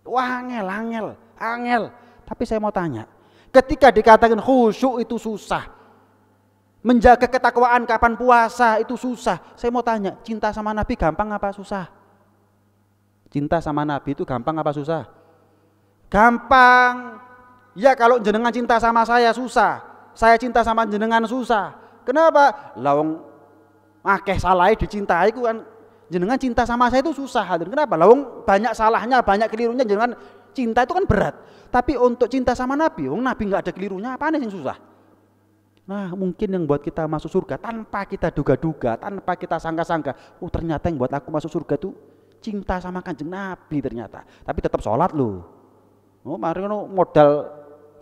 Wah, angel. Tapi saya mau tanya, ketika dikatakan khusyuk itu susah, menjaga ketakwaan kapan puasa itu susah. Saya mau tanya, cinta sama Nabi gampang apa susah? Cinta sama Nabi itu gampang apa susah? Gampang. Ya kalau jenengan cinta sama saya susah, saya cinta sama jenengan susah. Kenapa? Lawang akeh salahnya dicintai ku kan, jenengan cinta sama saya itu susah. Kenapa? Lawang banyak salahnya, banyak kelirunya, jenengan cinta itu kan berat. Tapi untuk cinta sama Nabi, Nabi nggak ada kelirunya, apa yang susah? Nah, mungkin yang buat kita masuk surga tanpa kita duga-duga, tanpa kita sangka-sangka, ternyata yang buat aku masuk surga tuh cinta sama Kanjeng Nabi ternyata. Tapi tetap sholat loh. Mari modal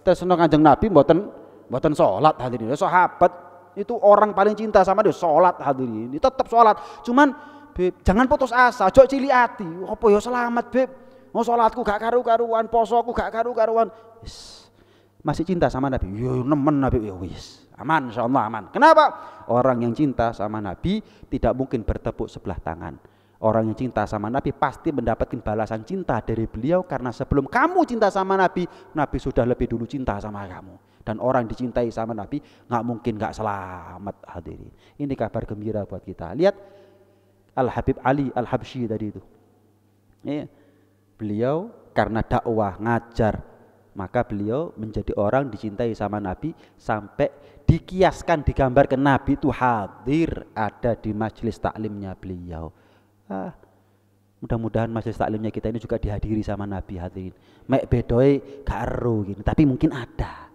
tesno Kanjeng Nabi mboten sholat hadirin. Sahabat itu orang paling cinta sama dia, sholat hadirin. Tetap sholat. Cuman Beb, jangan putus asa, ojo cilik ati. Apa ya selamat, Beb? Mau sholatku gak karu-karuan, posoku gak karu-karuan. Masih cinta sama Nabi. Yo nemen Nabi ya wis. Aman insyaallah aman. Kenapa? Orang yang cinta sama Nabi tidak mungkin bertepuk sebelah tangan. Orang yang cinta sama Nabi pasti mendapatkan balasan cinta dari beliau, karena sebelum kamu cinta sama Nabi, Nabi sudah lebih dulu cinta sama kamu. Dan orang dicintai sama Nabi nggak mungkin nggak selamat hadirin. Ini kabar gembira buat kita. Lihat Al-Habib Ali Al-Habsyi tadi itu. Beliau karena dakwah ngajar, maka beliau menjadi orang dicintai sama Nabi sampai dikiaskan, digambarkan Nabi itu hadir ada di majelis taklimnya beliau. Mudah-mudahan majelis taklimnya kita ini juga dihadiri sama Nabi hadirin. Mek bedoy karo gini, tapi mungkin ada,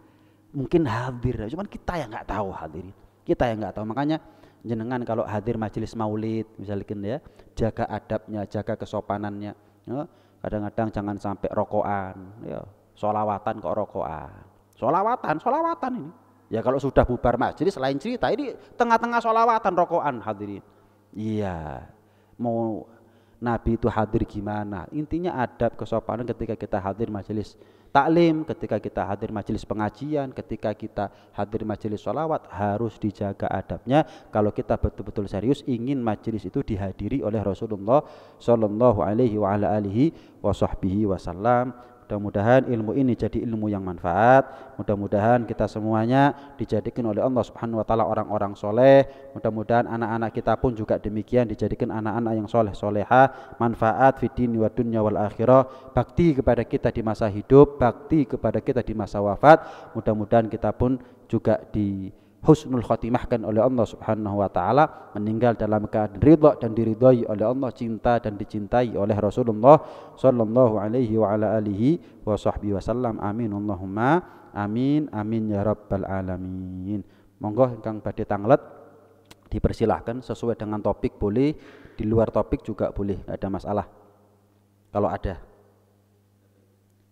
mungkin hadir, cuman kita yang nggak tahu hadirin. Kita yang nggak tahu. Makanya jenengan kalau hadir majelis maulid misalkan ya, jaga adabnya, jaga kesopanannya. Ya. Kadang-kadang jangan sampai rokokan, ya, sholawatan kok rokokan, sholawatan ini. Ya kalau sudah bubar majelis lain cerita, ini tengah-tengah sholawatan rokokan hadirin. Iya, mau Nabi itu hadir gimana? Intinya adab kesopanan ketika kita hadir majelis taklim, ketika kita hadir majelis pengajian, ketika kita hadir majelis sholawat harus dijaga adabnya. Kalau kita betul-betul serius ingin majelis itu dihadiri oleh Rasulullah Shallallahu Alaihi Wasallam. Mudah-mudahan ilmu ini jadi ilmu yang manfaat. Mudah-mudahan kita semuanya dijadikan oleh Allah Subhanahu Wa Taala orang-orang soleh. Mudah-mudahan anak-anak kita pun juga demikian dijadikan anak-anak yang soleh solehah, manfaat fid dini wa dunya wal akhirah, bakti kepada kita di masa hidup, bakti kepada kita di masa wafat. Mudah-mudahan kita pun juga di husnul khotimahkan oleh Allah Subhanahu wa taala, meninggal dalam keadaan ridha dan diridhai oleh Allah, cinta dan dicintai oleh Rasulullah sallallahu alaihi wa ala alihi wa sahbihi wasallam. Amin Allahumma amin amin ya rabbal alamin. Monggo ingkang badhe tanglet dipersilahkan sesuai dengan topik boleh, di luar topik juga boleh, enggak ada masalah. Kalau ada.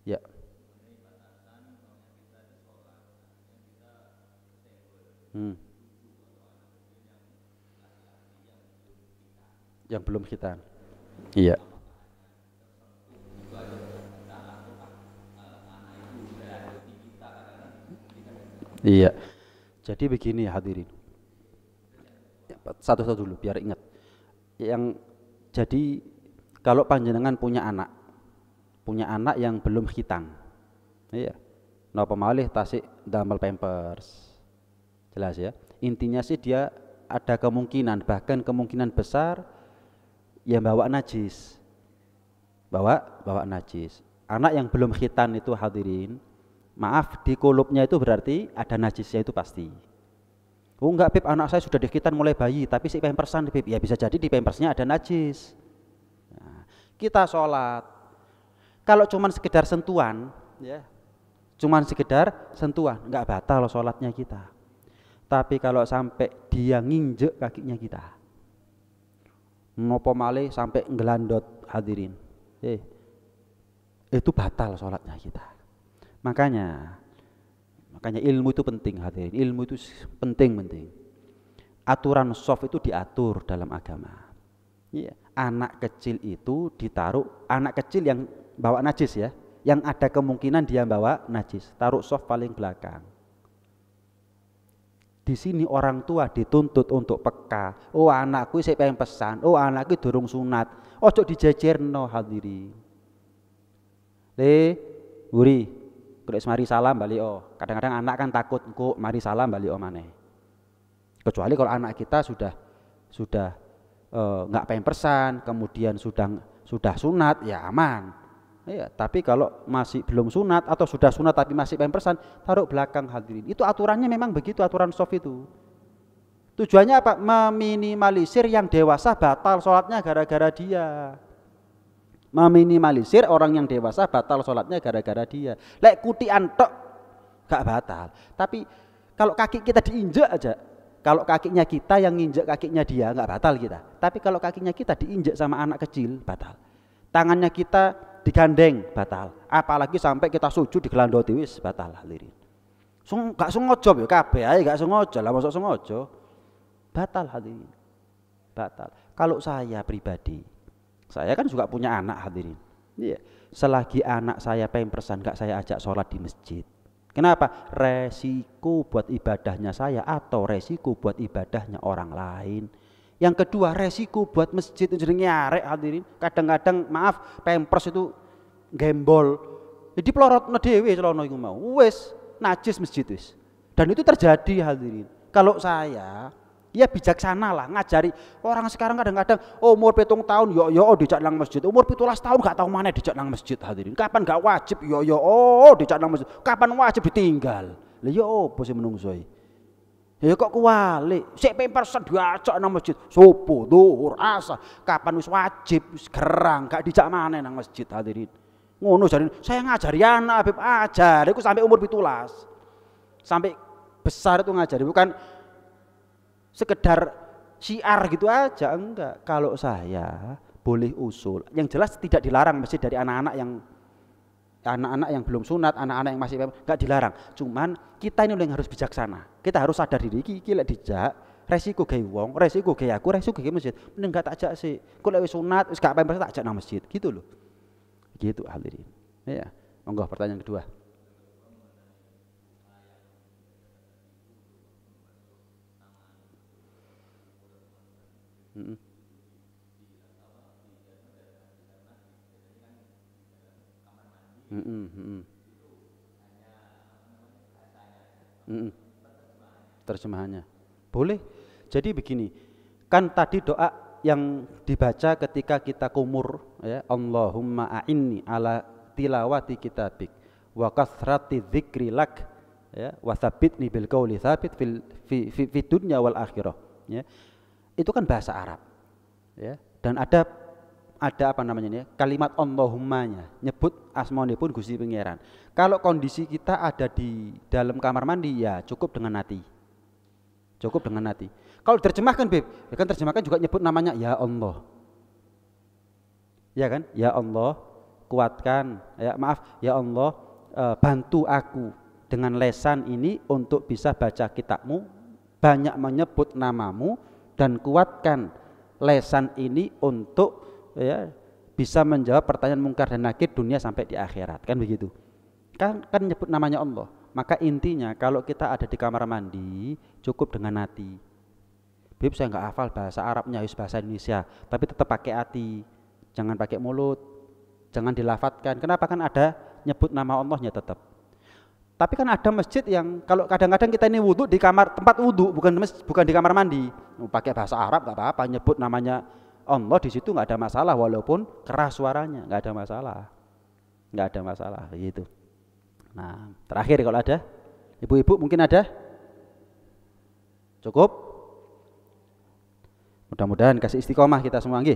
Ya. Yang belum khitan. Iya. Iya. Jadi begini hadirin. Satu-satu dulu biar ingat. Yang jadi kalau panjenengan punya anak yang belum khitan. Iya. Napa malih tasik damel pampers. Jelas ya. Intinya sih dia ada kemungkinan, bahkan kemungkinan besar yang bawa najis. Bawa najis. Anak yang belum khitan itu hadirin, maaf, di kulupnya itu berarti ada najisnya itu pasti. Oh enggak Beb, anak saya sudah dikhitan mulai bayi, tapi si pampersan Beb, ya bisa jadi di pampersnya ada najis. Nah, kita sholat, kalau cuman sekedar sentuhan, ya, cuman sekedar sentuhan, enggak batal sholatnya kita. Tapi kalau sampai dia nginjek kakinya kita, nopo malih sampai ngelandot hadirin, itu batal sholatnya kita. Makanya ilmu itu penting hadirin, ilmu itu penting. Aturan soft itu diatur dalam agama. Ya, anak kecil itu ditaruh, anak kecil yang bawa najis ya, yang ada kemungkinan dia bawa najis, taruh soft paling belakang. Di sini orang tua dituntut untuk peka. Oh anakku saya pengen pesan. Oh anakku durung sunat. Ojo dijejerno hadirin. wuri. Kalau mari salam balik Kadang-kadang anak kan takut kok mari salam balik maneh. Kecuali kalau anak kita sudah enggak pempersan, kemudian sudah sunat ya aman. Ya, tapi kalau masih belum sunat atau sudah sunat tapi masih pempersan, taruh belakang hadirin. Itu aturannya memang begitu, aturan soft itu. Tujuannya apa? Meminimalisir yang dewasa batal sholatnya gara-gara dia. Meminimalisir orang yang dewasa batal sholatnya gara-gara dia. Lek kutian tok gak batal. Tapi kalau kaki kita diinjak aja, kalau kakinya kita yang nginjak kakinya dia gak batal kita. Tapi kalau kakinya kita diinjak sama anak kecil batal. Tangannya kita digandeng batal. Apalagi sampai kita sujud digelandoti wis batal hadirin. Gak sengaja ya kabeh ae gak sengaja lah mosok sengaja. Batal hadirin. Batal. Kalau saya pribadi, saya kan juga punya anak hadirin. Iya. Selagi anak saya pempersan gak saya ajak sholat di masjid. Kenapa? Resiko buat ibadahnya saya atau resiko buat ibadahnya orang lain. Yang kedua, resiko buat masjid itu jadi nyarek hadirin. Kadang-kadang maaf pampers itu gembol. Jadi pelorotno dhewe celana iku mau. Wis najis masjid wis. Dan itu terjadi hadirin. Kalau saya ya bijaksana lah ngajari orang sekarang kadang-kadang umur 7 tahun yo dijak nang masjid, umur 17 tahun gak tahu mana dijak nang masjid hadirin. Kapan gak wajib yo dijak nang masjid, kapan wajib ditinggal. Lah yo opo sih menungso iki? Ya kok kuwalik, sik pempersen diajak nang masjid, subuh, zuhur, asar, kapan wis wajib, wis gerang gak dijak maneh nang masjid hadirin. Ngono jarin, saya ngajari anak Habib ajar, iku sampai umur 17. Sampai besar itu ngajari, bukan sekedar syiar gitu aja, enggak. Kalau saya boleh usul, yang jelas tidak dilarang masjid dari anak-anak yang belum sunat, anak-anak yang masih enggak dilarang. Cuman kita ini yang harus bijaksana. Kita harus sadar diri iki lek dijak resiko gawe wong, resiko gawe aku, resiko gawe masjid. Mending gak tak ajak sih. Kok lek wis sunat wis gak pempes tak ajak nang masjid, gitu loh. Gitu hadirin. Ya, monggo pertanyaan kedua. Terjemahannya boleh. Jadi begini, kan tadi doa yang dibaca ketika kita kumur ya, Allahumma a'inni ala tilawati kitabik wa kathrati dzikri lak ya wa tsabbitni bil qauli tsabit fi dunya wal akhirah ya. Itu kan bahasa Arab ya, dan ada apa namanya ya, kalimat Allahummanya, nyebut asmaunipun Gusti Pangeran. Kalau kondisi kita ada di dalam kamar mandi ya cukup dengan hati. Cukup dengan hati. Kalau terjemahkan Beb, ya kan terjemahkan juga nyebut namanya ya Allah. Ya kan? Ya Allah, kuatkan, ya maaf, ya Allah, bantu aku dengan lesan ini untuk bisa baca kitabmu, banyak menyebut namamu, dan kuatkan lesan ini untuk ya bisa menjawab pertanyaan mungkar dan nakir dunia sampai di akhirat, kan begitu. Kan nyebut namanya Allah. Maka intinya kalau kita ada di kamar mandi cukup dengan hati. Bib saya nggak hafal bahasa Arabnya, harus bahasa Indonesia, tapi tetap pakai hati, jangan pakai mulut, jangan dilafatkan. Kenapa? Kan ada nyebut nama Allahnya tetap. Tapi kan ada masjid yang kalau kadang-kadang kita ini wudhu di kamar tempat wudhu, bukan di kamar mandi, pakai bahasa Arab nggak apa-apa, nyebut namanya Allah di situ nggak ada masalah, walaupun keras suaranya nggak ada masalah, gitu. Nah, terakhir kalau ada, ibu-ibu mungkin ada, cukup. Mudah-mudahan kasih istiqomah kita semua nggih.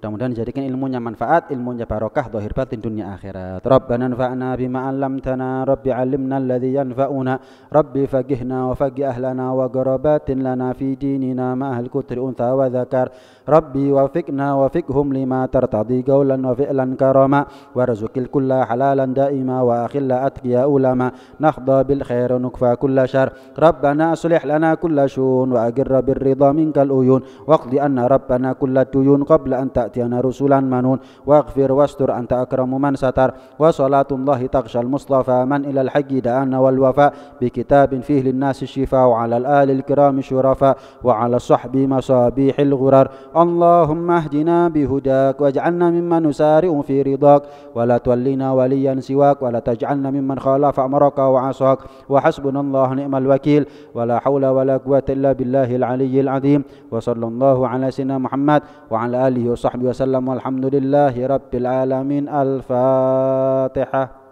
Mudah-mudahan dijadikan ilmunya manfaat, ilmunya barokah zahir batin dunia akhirat. Rabbana anfa'na bima 'allamtana, Rabbi 'allimna alladhi yanfa'una, Rabbi faqihna wa faqih ahlana wa qarabatin lana fi dinina ma ahli kutri untha wa dzakar. Rabbi wafiqna wa fiqhum lima tartadi qawlan wa fi'lan karama warzuqil kulla halalan daima wa akhilla atqiya ulama nakhda bil khair wa nukfa kulla syar. Rabbana aslih lana kulla syun wa agirra bir ridha minkal uyun waqdi anna rabbana kulla duyun qabla an ta'tiyana rusulan manun waghfir wastur anta akramu man satar wa salatullahi taqshal mustafa man ilal haqqi da'ana wal wafa bi kitabin fihi linnasi shifa wa 'alal alil kirami syurafa wa 'ala sahbi masabihil ghurar Allahumma hdina bihudak waj'alna mimman nusari'u fi ridak wa la tuwallina waliyan siwak wa la taj'alna mimman khalafa amraka wa 'asak wa hasbunallahu ni'mal wakil wa la hawla wa la quwwata illa billahil aliyyil azim wa sallallahu ala sayyidina Muhammad wa ala alihi wa sahbihi wa sallam walhamdulillahi rabbil alamin. Al-Fatihah.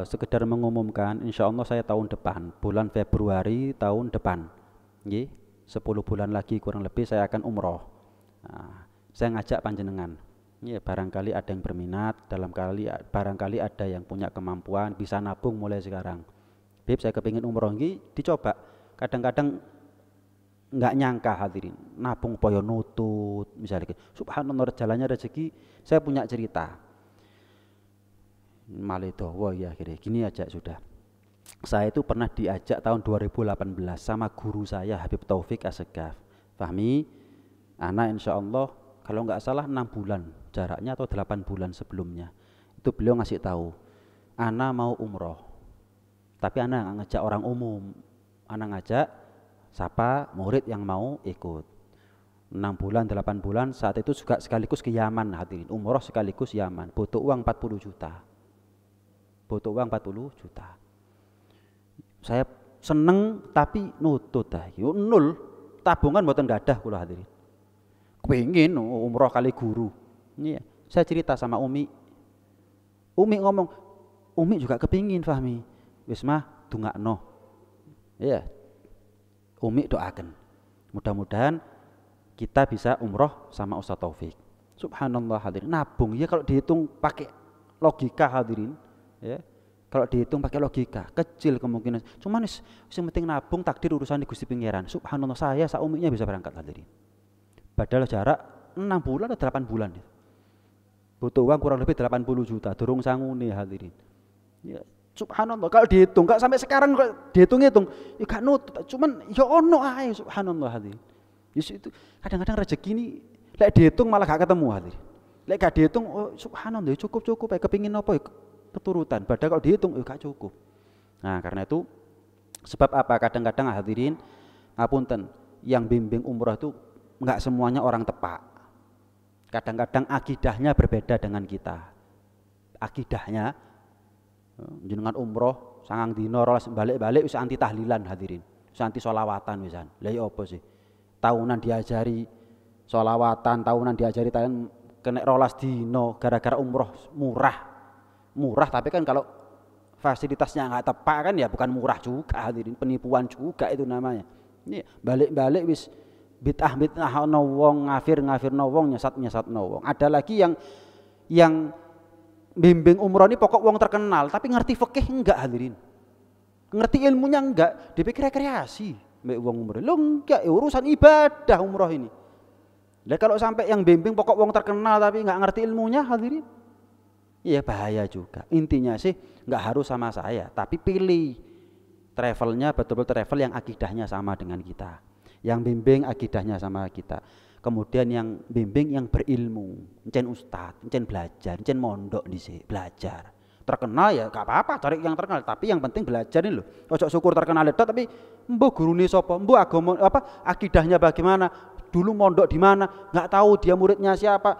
Sekedar mengumumkan, insya Allah saya tahun depan, bulan Februari tahun depan, 10 bulan lagi kurang lebih saya akan umroh. Saya ngajak panjenengan, barangkali ada yang berminat, barangkali ada yang punya kemampuan, bisa nabung mulai sekarang. Bib, saya kepingin umroh ini, dicoba. Kadang-kadang nggak nyangka hadirin, nabung poyo nutut, misalnya, subhanallah jalannya rezeki. Saya punya cerita. Maledowo ya kira gini aja sudah. Saya itu pernah diajak tahun 2018 sama guru saya Habib Taufik Assegaf. Fahmi, anak insya Allah kalau nggak salah 6 bulan jaraknya atau 8 bulan sebelumnya itu beliau ngasih tahu, anak mau umroh, tapi anak nggak ngajak orang umum, anak ngajak siapa murid yang mau ikut. 6 bulan 8 bulan saat itu juga sekaligus ke Yaman hadirin, umroh sekaligus Yaman, butuh uang 40 juta. Saya seneng tapi nutut nul, tabungan mboten gadah kula hadirin. Kepengin umroh kali guru. Saya cerita sama Umi. Umi ngomong, Umi juga kepingin Fahmi. Wis mah dungakno. Iya. Umi doakan. Mudah-mudahan kita bisa umroh sama Ustaz Taufik. Subhanallah hadirin. Nabung ya kalau dihitung pakai logika hadirin. Ya, kalau dihitung pakai logika kecil kemungkinan, cuman yang penting nabung, takdir urusan di Gusti Pangeran. Subhanallah, saya sauminya bisa berangkat hadirin. Padahal jarak 6 bulan atau 8 bulan butuh uang kurang lebih 80 juta durung sangune hadirin. Ya, subhanallah kalau dihitung, gak sampai sekarang kalau dihitung-hitung ya gak nutut, cuman ya ono ae subhanallah hadirin. Yes, itu kadang-kadang rezeki ini lek dihitung malah gak ketemu hadirin. Lek gak dihitung oh, subhanallah ya cukup kepingin apa ya keturutan, padahal kalau dihitung gak cukup. Nah karena itu sebab apa kadang-kadang hadirin ngapunten, yang bimbing umroh itu nggak semuanya orang tepak. Kadang-kadang akidahnya berbeda dengan kita. Akidahnya jenengan umroh sangang dino rolas balik-balik wis anti tahlilan hadirin, wis anti sholawatan wisan. Lah iya apa sih? Tahunan diajari sholawatan, tahunan diajari tahlilan kena rolas dino gara-gara umroh murah, tapi kan kalau fasilitasnya nggak tepat kan ya bukan murah juga hadirin, penipuan juga itu namanya. Ini balik-balik wis bid'ah no wong, ngafir no wong, nyesat no wong. Ada lagi yang bimbing umroh ini pokok wong terkenal tapi ngerti fikih enggak hadirin, ngerti ilmunya enggak, dipikir rekreasi mbek wong umroh. Lo enggak, urusan ibadah umroh ini. Lah kalau sampai yang bimbing pokok wong terkenal tapi nggak ngerti ilmunya hadirin, ya bahaya juga. Intinya sih nggak harus sama saya, tapi pilih travelnya betul-betul travel yang akidahnya sama dengan kita, yang bimbing akidahnya sama kita. Kemudian yang bimbing yang berilmu, encen ustad, encen belajar, encen mondok dhisik, belajar. Terkenal ya gak apa-apa, cari yang terkenal, tapi yang penting belajar ini loh. Ojo syukur terkenal itu, tapi mbuh gurune sapa, mbuh agama apa, akidahnya bagaimana, dulu mondok di mana, nggak tahu dia muridnya siapa,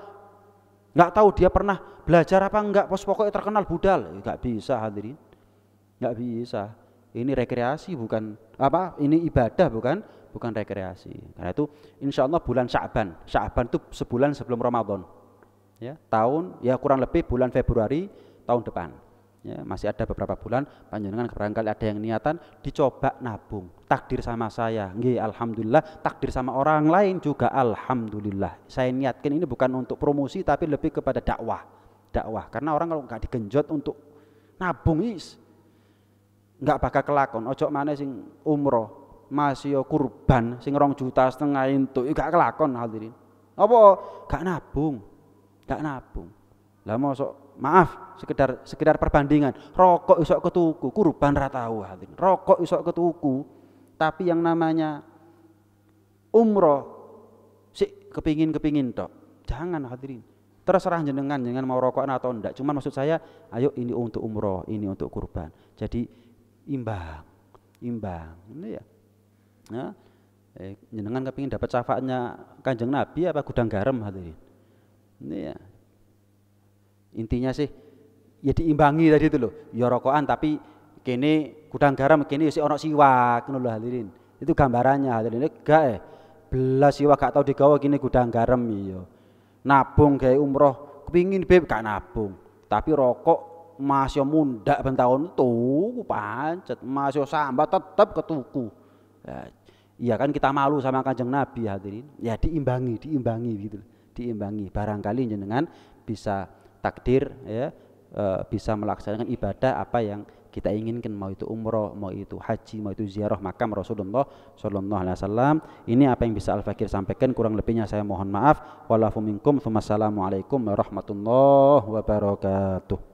nggak tahu dia pernah belajar apa enggak, pokoknya terkenal budal, nggak bisa hadirin, nggak bisa. Ini rekreasi bukan apa, ini ibadah bukan rekreasi. Karena itu insya Allah bulan Sya'ban itu sebulan sebelum Ramadan, ya tahun ya kurang lebih bulan Februari tahun depan. Ya, masih ada beberapa bulan, panjenengan barangkali ada yang niatan dicoba nabung. Takdir sama saya, nggih alhamdulillah, takdir sama orang lain juga alhamdulillah. Saya niatkan ini bukan untuk promosi tapi lebih kepada dakwah. Karena orang kalau nggak digenjot untuk nabung is nggak bakal kelakon. Ojo maneh sing umroh masih kurban sing 2,5 juta entuk gak kelakon hadirin. Apa gak nabung? Lah mosok maaf, sekedar perbandingan. Rokok iso ketuku, kurban ra tau hadirin. Rokok iso ketuku, tapi yang namanya umroh sik kepingin tok. Jangan hadirin. Terserah jenengan mau rokokan atau enggak. Cuman maksud saya, ayo ini untuk umroh, ini untuk kurban. Jadi imbang. Ini ya. Nah, jenengan kepingin dapat syafaatnya Kanjeng Nabi apa gudang garam hadirin. Ini ya. Intinya sih ya diimbangi tadi itu loh. Ya rokokan tapi kene gudang garam, kene sik ono siwak ngono lho hadirin. Itu gambarannya hadirin. Enggak belas siwak gak tau digawa kene gudang garam iya. Nabung gawe umroh kepingin beb gak nabung. Tapi rokok masih mundak ben tahun tuku pancet, masih sambat tetep ketuku. Ya, iya kan kita malu sama Kanjeng Nabi hadirin. Ya diimbangi gitu. Diimbangi. Barangkali jenengan bisa takdir ya, bisa melaksanakan ibadah apa yang kita inginkan, mau itu umroh, mau itu haji, mau itu ziarah makam Rasulullah sallallahu alaihi wasallam. Ini apa yang bisa Al-Fakir sampaikan, kurang lebihnya saya mohon maaf. Walafu minkum, tsumma assalamualaikum warahmatullahi wabarakatuh.